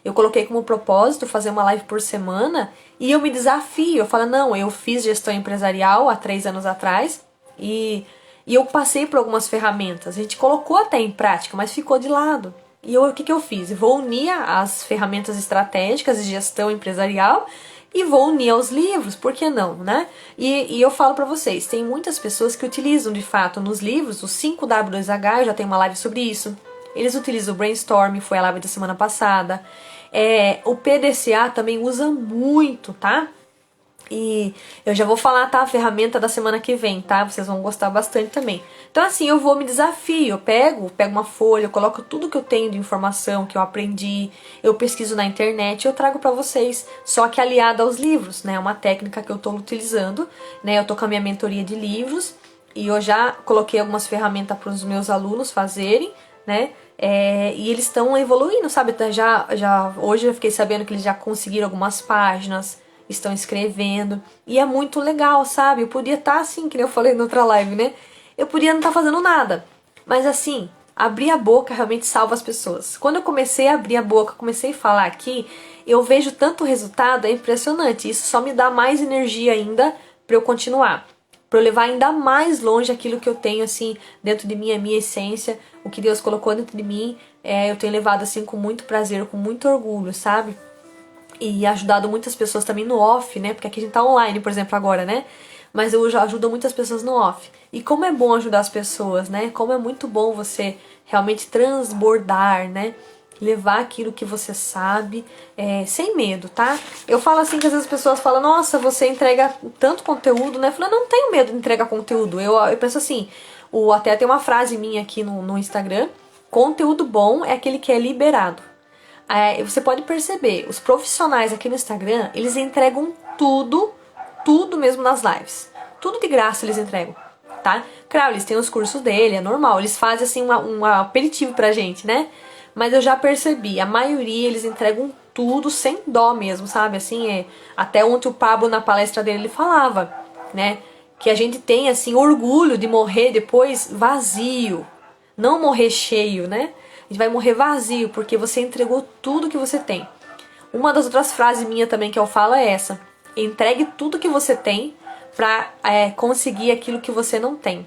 Eu coloquei como propósito fazer uma live por semana e eu me desafio. Eu falo, não, eu fiz gestão empresarial há 3 anos atrás e eu passei por algumas ferramentas. A gente colocou até em prática, mas ficou de lado. E o que eu fiz? Vou unir as ferramentas estratégicas de gestão empresarial e vou unir aos livros, por que não, né? E eu falo pra vocês, tem muitas pessoas que utilizam de fato nos livros, o 5W2H, eu já tenho uma live sobre isso. Eles utilizam o Brainstorm, foi a live da semana passada. O PDCA também usa muito, tá? E eu já vou falar, tá? A ferramenta da semana que vem, tá? Vocês vão gostar bastante também. Então assim, eu vou me desafio, eu pego uma folha, eu coloco tudo que eu tenho de informação, que eu aprendi, eu pesquiso na internet e eu trago pra vocês, só que aliada aos livros, né? É uma técnica que eu tô utilizando, né? Eu tô com a minha mentoria de livros e eu já coloquei algumas ferramentas para os meus alunos fazerem, né? E eles estão evoluindo, sabe? Hoje eu fiquei sabendo que eles já conseguiram algumas páginas, estão escrevendo, e é muito legal, sabe? Eu podia estar assim, que nem eu falei na outra live, né? Eu podia não estar fazendo nada, mas assim, abrir a boca realmente salva as pessoas. Quando eu comecei a abrir a boca, comecei a falar aqui, eu vejo tanto resultado, é impressionante. Isso só me dá mais energia ainda para eu continuar, para eu levar ainda mais longe aquilo que eu tenho assim dentro de mim, a minha essência, o que Deus colocou dentro de mim. Eu tenho levado assim com muito prazer, com muito orgulho, sabe? E ajudado muitas pessoas também no off, né? Porque aqui a gente tá online, por exemplo, agora, né? Mas eu já ajudo muitas pessoas no off. E como é bom ajudar as pessoas, né? Como é muito bom você realmente transbordar, né? Levar aquilo que você sabe, sem medo, tá? Eu falo assim que às vezes as pessoas falam, nossa, você entrega tanto conteúdo, né? Eu falo, eu não tenho medo de entregar conteúdo. Eu penso assim, até tem uma frase minha aqui no Instagram, conteúdo bom é aquele que é liberado. Você pode perceber, os profissionais aqui no Instagram, eles entregam tudo mesmo nas lives. Tudo de graça eles entregam, tá? Claro, eles têm os cursos dele, é normal. Eles fazem assim um aperitivo pra gente, né? Mas eu já percebi, a maioria eles entregam tudo sem dó mesmo, sabe? Assim, até ontem o Pablo na palestra dele ele falava, né? Que a gente tem assim orgulho de morrer depois vazio, não morrer cheio, né? A gente vai morrer vazio porque você entregou tudo que você tem. Uma das outras frases minha também que eu falo é essa: entregue tudo que você tem pra conseguir aquilo que você não tem.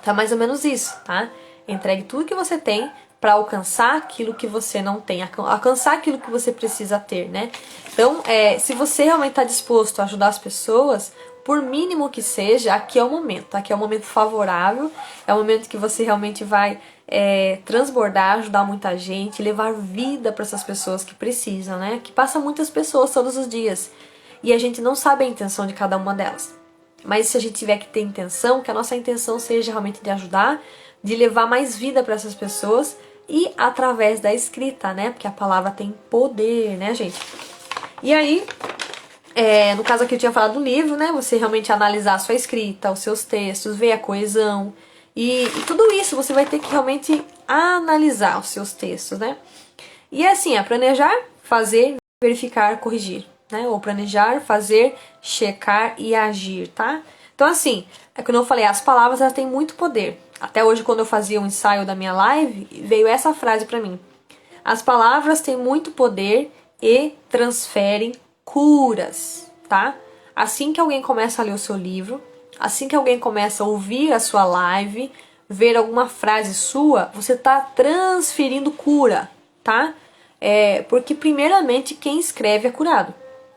Tá mais ou menos isso, tá? Entregue tudo que você tem para alcançar aquilo que você não tem, alcançar aquilo que você precisa ter, né? Então, se você realmente está disposto a ajudar as pessoas, por mínimo que seja, aqui é o momento. Aqui é um momento favorável, é o momento que você realmente vai transbordar, ajudar muita gente, levar vida para essas pessoas que precisam, né? Que passam muitas pessoas todos os dias e a gente não sabe a intenção de cada uma delas. Mas se a gente tiver que ter intenção, que a nossa intenção seja realmente de ajudar, de levar mais vida para essas pessoas e através da escrita, né? Porque a palavra tem poder, né, gente? E aí, no caso aqui eu tinha falado do livro, né? Você realmente analisar a sua escrita, os seus textos, ver a coesão e tudo isso você vai ter que realmente analisar os seus textos, né? E assim, planejar, fazer, verificar, corrigir, né? Ou planejar, fazer, checar e agir, tá? Então assim, como eu falei, as palavras elas têm muito poder. Até hoje quando eu fazia um ensaio da minha live, veio essa frase pra mim: as palavras têm muito poder e transferem curas, tá? Assim que alguém começa a ler o seu livro, assim que alguém começa a ouvir a sua live, ver alguma frase sua, você tá transferindo cura, tá? Porque primeiramente quem escreve é curado.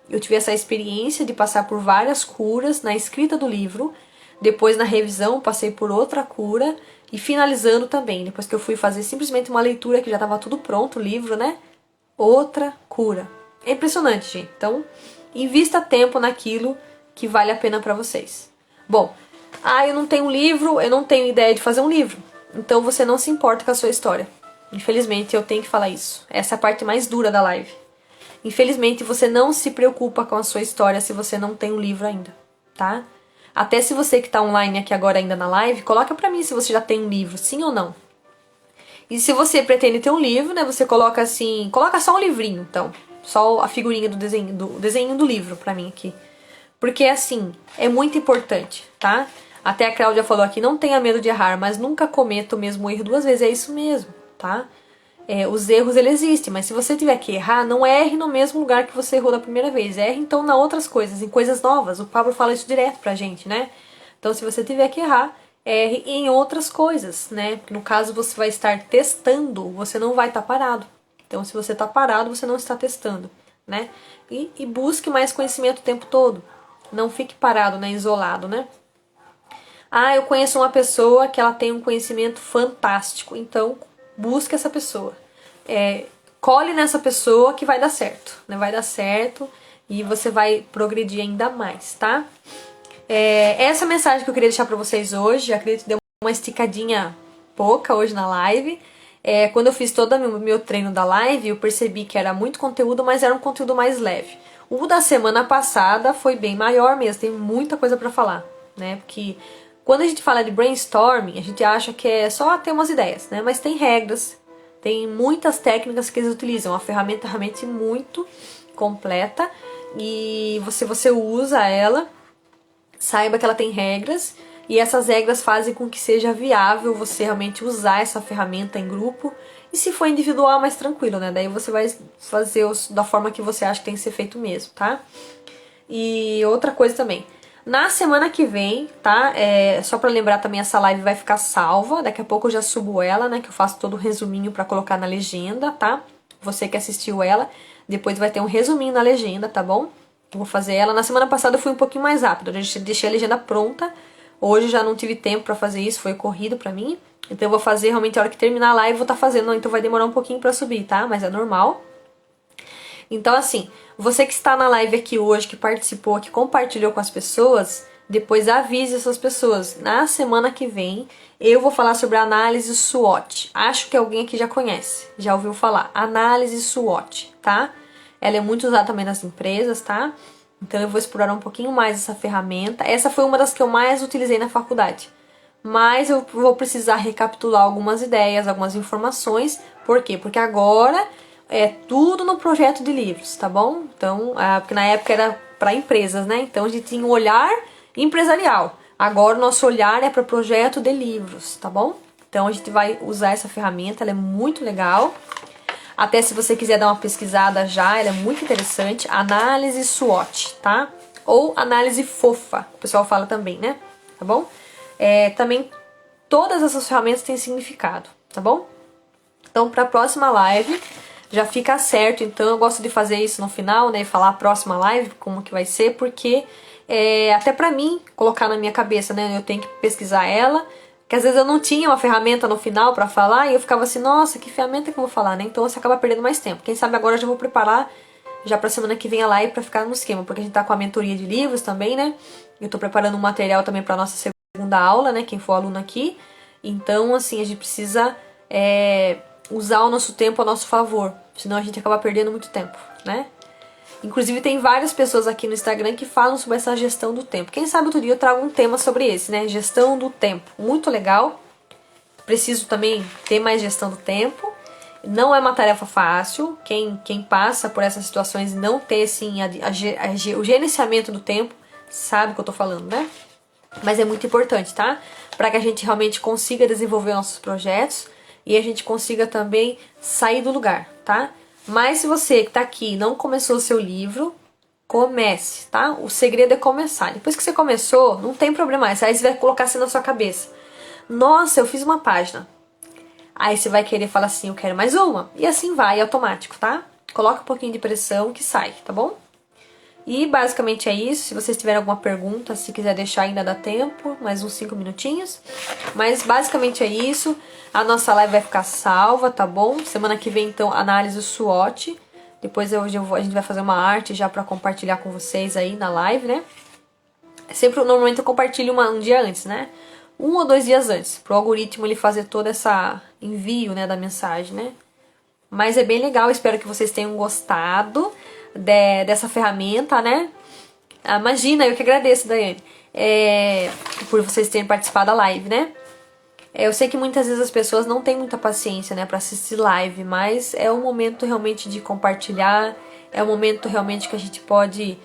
Eu tive essa experiência de passar por várias curas na escrita do livro, depois na revisão passei por outra cura e finalizando também, depois que eu fui fazer simplesmente uma leitura que já estava tudo pronto, o livro, né? Outra cura. É impressionante, gente. Então, invista tempo naquilo que vale a pena para vocês. Bom, eu não tenho um livro, eu não tenho ideia de fazer um livro. Então você não se importa com a sua história. Infelizmente eu tenho que falar isso. Essa é a parte mais dura da live. Infelizmente você não se preocupa com a sua história se você não tem um livro ainda, tá? Até se você que tá online aqui agora ainda na live, coloca pra mim se você já tem um livro, sim ou não. E se você pretende ter um livro, né, você coloca assim, coloca só um livrinho, então. Só a figurinha do desenho do livro pra mim aqui. Porque assim, é muito importante, tá? Até a Cláudia falou aqui, não tenha medo de errar, mas nunca cometa o mesmo erro duas vezes. É isso mesmo, tá? Os erros, eles existem, mas se você tiver que errar, não erre no mesmo lugar que você errou da primeira vez. Erre então nas outras coisas, em coisas novas. O Pablo fala isso direto pra gente, né? Então se você tiver que errar, erre em outras coisas, né? No caso você vai estar testando, você não vai estar parado. Então se você está parado, você não está testando, né? E busque mais conhecimento o tempo todo. Não fique parado, né? Isolado, né? Eu conheço uma pessoa que ela tem um conhecimento fantástico, então busque essa pessoa. Colhe nessa pessoa que vai dar certo, né? Vai dar certo e você vai progredir ainda mais, tá? Essa é a mensagem que eu queria deixar pra vocês hoje. Acredito que deu uma esticadinha pouca hoje na live. Quando eu fiz todo o meu treino da live, eu percebi que era muito conteúdo, mas era um conteúdo mais leve. O da semana passada foi bem maior mesmo, tem muita coisa pra falar, né? Porque quando a gente fala de brainstorming, a gente acha que é só ter umas ideias, né? Mas tem regras, tem muitas técnicas que eles utilizam. É uma ferramenta realmente muito completa e você usa ela, saiba que ela tem regras e essas regras fazem com que seja viável você realmente usar essa ferramenta em grupo. E se for individual, mais tranquilo, né? Daí você vai fazer da forma que você acha que tem que ser feito mesmo, tá? E outra coisa também. Na semana que vem, tá? Só pra lembrar também, essa live vai ficar salva. Daqui a pouco eu já subo ela, né? Que eu faço todo o resuminho pra colocar na legenda, tá? Você que assistiu ela, depois vai ter um resuminho na legenda, tá bom? Eu vou fazer ela. Na semana passada eu fui um pouquinho mais rápido. Eu deixei a legenda pronta. Hoje já não tive tempo pra fazer isso, foi corrido pra mim. Então eu vou fazer realmente a hora que terminar a live, eu vou estar fazendo. Então vai demorar um pouquinho pra subir, tá? Mas é normal. Então assim, você que está na live aqui hoje, que participou, que compartilhou com as pessoas, depois avise essas pessoas. Na semana que vem, eu vou falar sobre a análise SWOT. Acho que alguém aqui já conhece, já ouviu falar. Análise SWOT, tá? Ela é muito usada também nas empresas, tá? Então eu vou explorar um pouquinho mais essa ferramenta. Essa foi uma das que eu mais utilizei na faculdade. Mas eu vou precisar recapitular algumas ideias, algumas informações. Por quê? Porque agora é tudo no projeto de livros, tá bom? Então, porque na época era para empresas, né? Então a gente tinha um olhar empresarial. Agora o nosso olhar é para projeto de livros, tá bom? Então a gente vai usar essa ferramenta, ela é muito legal. Até se você quiser dar uma pesquisada já, ela é muito interessante. Análise SWOT, tá? Ou análise fofa, o pessoal fala também, né? Tá bom? Também todas essas ferramentas têm significado, tá bom? Então, para a próxima live, já fica certo. Então, eu gosto de fazer isso no final, né? Falar a próxima live, como que vai ser, porque até pra mim, colocar na minha cabeça, né? Eu tenho que pesquisar ela, que às vezes eu não tinha uma ferramenta no final pra falar, e eu ficava assim, nossa, que ferramenta que eu vou falar, né? Então, você acaba perdendo mais tempo. Quem sabe agora eu já vou preparar, já pra semana que vem a live pra ficar no esquema, porque a gente tá com a mentoria de livros também, né? Eu tô preparando um material também pra nossa segunda aula, né? Quem for aluno aqui. Então, assim, a gente precisa usar o nosso tempo a nosso favor, senão a gente acaba perdendo muito tempo, né? Inclusive tem várias pessoas aqui no Instagram que falam sobre essa gestão do tempo. Quem sabe outro dia eu trago um tema sobre esse, né? Gestão do tempo. Muito legal. Preciso também ter mais gestão do tempo. Não é uma tarefa fácil. Quem passa por essas situações e não ter, assim, o gerenciamento do tempo, sabe o que eu tô falando, né? Mas é muito importante, tá? Para que a gente realmente consiga desenvolver nossos projetos e a gente consiga também sair do lugar, tá? Mas se você que tá aqui e não começou o seu livro, comece, tá? O segredo é começar. Depois que você começou, não tem problema mais. Aí você vai colocar assim na sua cabeça. Nossa, eu fiz uma página. Aí você vai querer falar assim, eu quero mais uma. E assim vai, automático, tá? Coloca um pouquinho de pressão que sai, tá bom? E basicamente é isso. Se vocês tiverem alguma pergunta, se quiser deixar ainda dá tempo, mais uns 5 minutinhos. Mas basicamente é isso. A nossa live vai ficar salva, tá bom? Semana que vem, então, análise SWOT. Depois a gente vai fazer uma arte já pra compartilhar com vocês aí na live, né? Normalmente eu compartilho um dia antes, né? 1 ou 2 dias antes, pro algoritmo ele fazer todo esse envio, né, da mensagem, né? Mas é bem legal, espero que vocês tenham gostado dessa ferramenta, né? Imagina, eu que agradeço, Daiane, por vocês terem participado da live, né? Eu sei que muitas vezes as pessoas não têm muita paciência, né, pra assistir live, mas é um momento realmente de compartilhar, é um momento realmente que a gente pode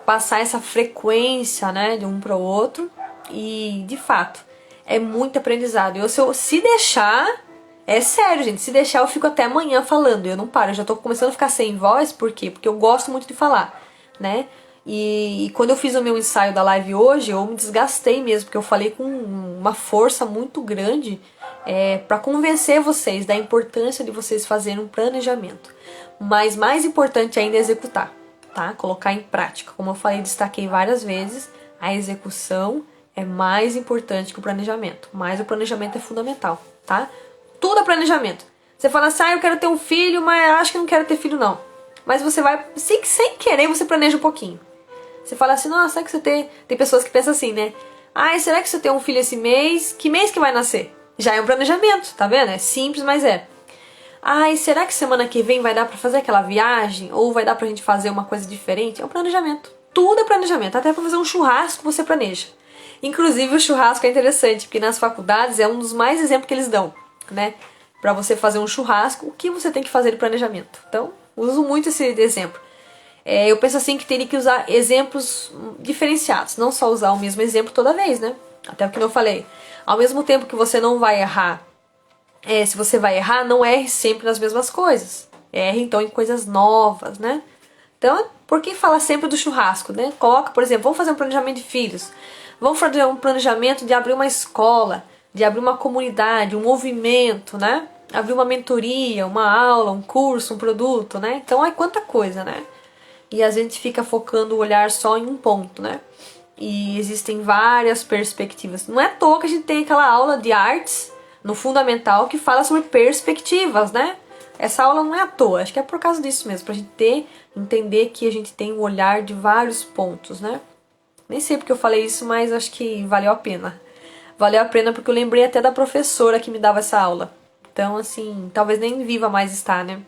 passar essa frequência, né, de um pro outro, e de fato, é muito aprendizado. Se deixar, é sério, gente, se deixar eu fico até amanhã falando, eu não paro, eu já tô começando a ficar sem voz, por quê? Porque eu gosto muito de falar, né? E quando eu fiz o meu ensaio da live hoje, eu me desgastei mesmo, porque eu falei com uma força muito grande para convencer vocês da importância de vocês fazerem um planejamento. Mas mais importante ainda é executar, tá? Colocar em prática. Como eu falei, destaquei várias vezes, a execução é mais importante que o planejamento. Mas o planejamento é fundamental, tá? Tudo é planejamento. Você fala assim, eu quero ter um filho, mas acho que não quero ter filho não. Mas você vai, sem querer, você planeja um pouquinho. Você fala assim, nossa, será que você tem pessoas que pensam assim, né? Será que você tem um filho esse mês? Que mês que vai nascer? Já é um planejamento, tá vendo? É simples, mas é. Será que semana que vem vai dar pra fazer aquela viagem? Ou vai dar pra gente fazer uma coisa diferente? É um planejamento. Tudo é planejamento. Até pra fazer um churrasco você planeja. Inclusive o churrasco é interessante, porque nas faculdades é um dos mais exemplos que eles dão, né? Pra você fazer um churrasco, o que você tem que fazer de planejamento. Então, uso muito esse exemplo. Eu penso assim que teria que usar exemplos diferenciados, não só usar o mesmo exemplo toda vez, né? Até porque eu falei, ao mesmo tempo que você não vai errar, se você vai errar, não erre sempre nas mesmas coisas. Erre então em coisas novas, né? Então, por que falar sempre do churrasco, né? Coloca, por exemplo, vamos fazer um planejamento de filhos. Vamos fazer um planejamento de abrir uma escola, de abrir uma comunidade, um movimento, né? Abrir uma mentoria, uma aula, um curso, um produto, né? Então, quanta coisa, né? E a gente fica focando o olhar só em um ponto, né? E existem várias perspectivas. Não é à toa que a gente tem aquela aula de artes no fundamental que fala sobre perspectivas, né? Essa aula não é à toa, acho que é por causa disso mesmo, pra gente entender que a gente tem um olhar de vários pontos, né? Nem sei porque eu falei isso, mas acho que valeu a pena. Valeu a pena porque eu lembrei até da professora que me dava essa aula. Então, assim, talvez nem viva mais estar, né?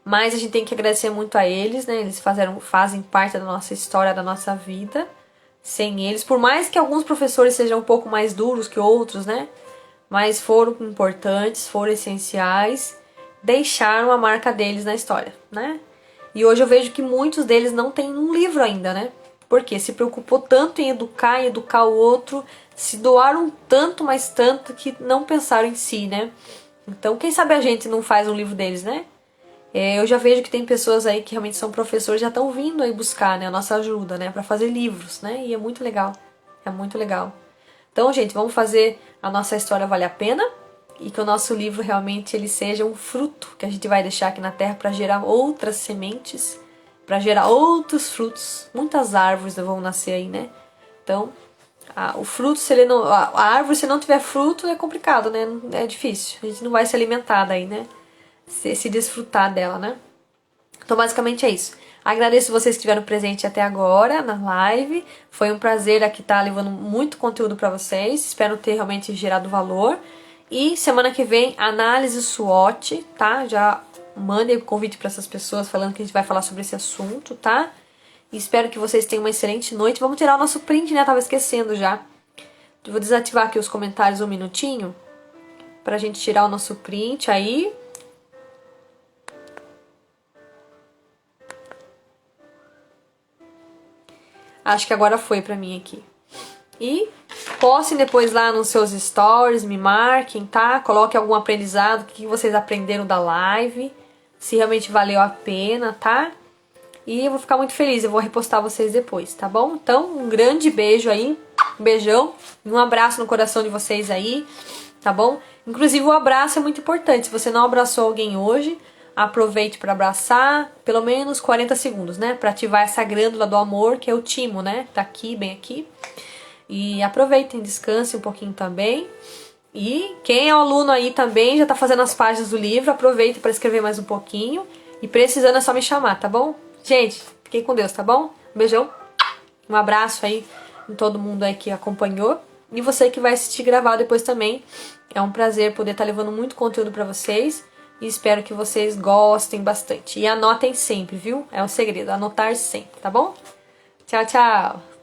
Mas a gente tem que agradecer muito a eles, né? Eles fazem parte da nossa história, da nossa vida. Sem eles, por mais que alguns professores sejam um pouco mais duros que outros, né? Mas foram importantes, foram essenciais, deixaram a marca deles na história, né? E hoje eu vejo que muitos deles não têm um livro ainda, né? Porque se preocupou tanto em educar o outro, se doaram tanto, mas tanto, que não pensaram em si, né? Então, quem sabe a gente não faz um livro deles, né? Eu já vejo que tem pessoas aí que realmente são professores, já estão vindo aí buscar, né, a nossa ajuda, né, para fazer livros, né? E é muito legal. É muito legal. Então, gente, vamos fazer a nossa história valer a pena e que o nosso livro realmente ele seja um fruto que a gente vai deixar aqui na terra para gerar outras sementes, para gerar outros frutos. Muitas árvores vão nascer aí, né? Então, o fruto, se ele não, a árvore se não tiver fruto é complicado, né? É difícil. A gente não vai se alimentar daí, né? Se desfrutar dela, né? Então, basicamente é isso. Agradeço vocês que estiveram presentes até agora na live. Foi um prazer aqui estar levando muito conteúdo para vocês. Espero ter realmente gerado valor. E semana que vem, análise SWOT, tá? Já mandem o convite para essas pessoas falando que a gente vai falar sobre esse assunto, tá? E espero que vocês tenham uma excelente noite. Vamos tirar o nosso print, né? Tava esquecendo já. Eu vou desativar aqui os comentários um minutinho pra gente tirar o nosso print aí. Acho que agora foi pra mim aqui. E postem depois lá nos seus stories, me marquem, tá? Coloquem algum aprendizado, o que vocês aprenderam da live, se realmente valeu a pena, tá? E eu vou ficar muito feliz, eu vou repostar vocês depois, tá bom? Então, um grande beijo aí, um beijão e um abraço no coração de vocês aí, tá bom? Inclusive o abraço é muito importante, se você não abraçou alguém hoje, aproveite para abraçar pelo menos 40 segundos, né? Para ativar essa glândula do amor, que é o timo, né? Tá aqui, bem aqui. E aproveitem, descansem um pouquinho também. E quem é aluno aí também, já tá fazendo as páginas do livro, aproveite para escrever mais um pouquinho. E precisando é só me chamar, tá bom? Gente, fiquem com Deus, tá bom? Um beijão, um abraço aí em todo mundo aí que acompanhou. E você que vai assistir gravado depois também. É um prazer poder estar levando muito conteúdo para vocês. E espero que vocês gostem bastante. E anotem sempre, viu? É o segredo, anotar sempre, tá bom? Tchau, tchau!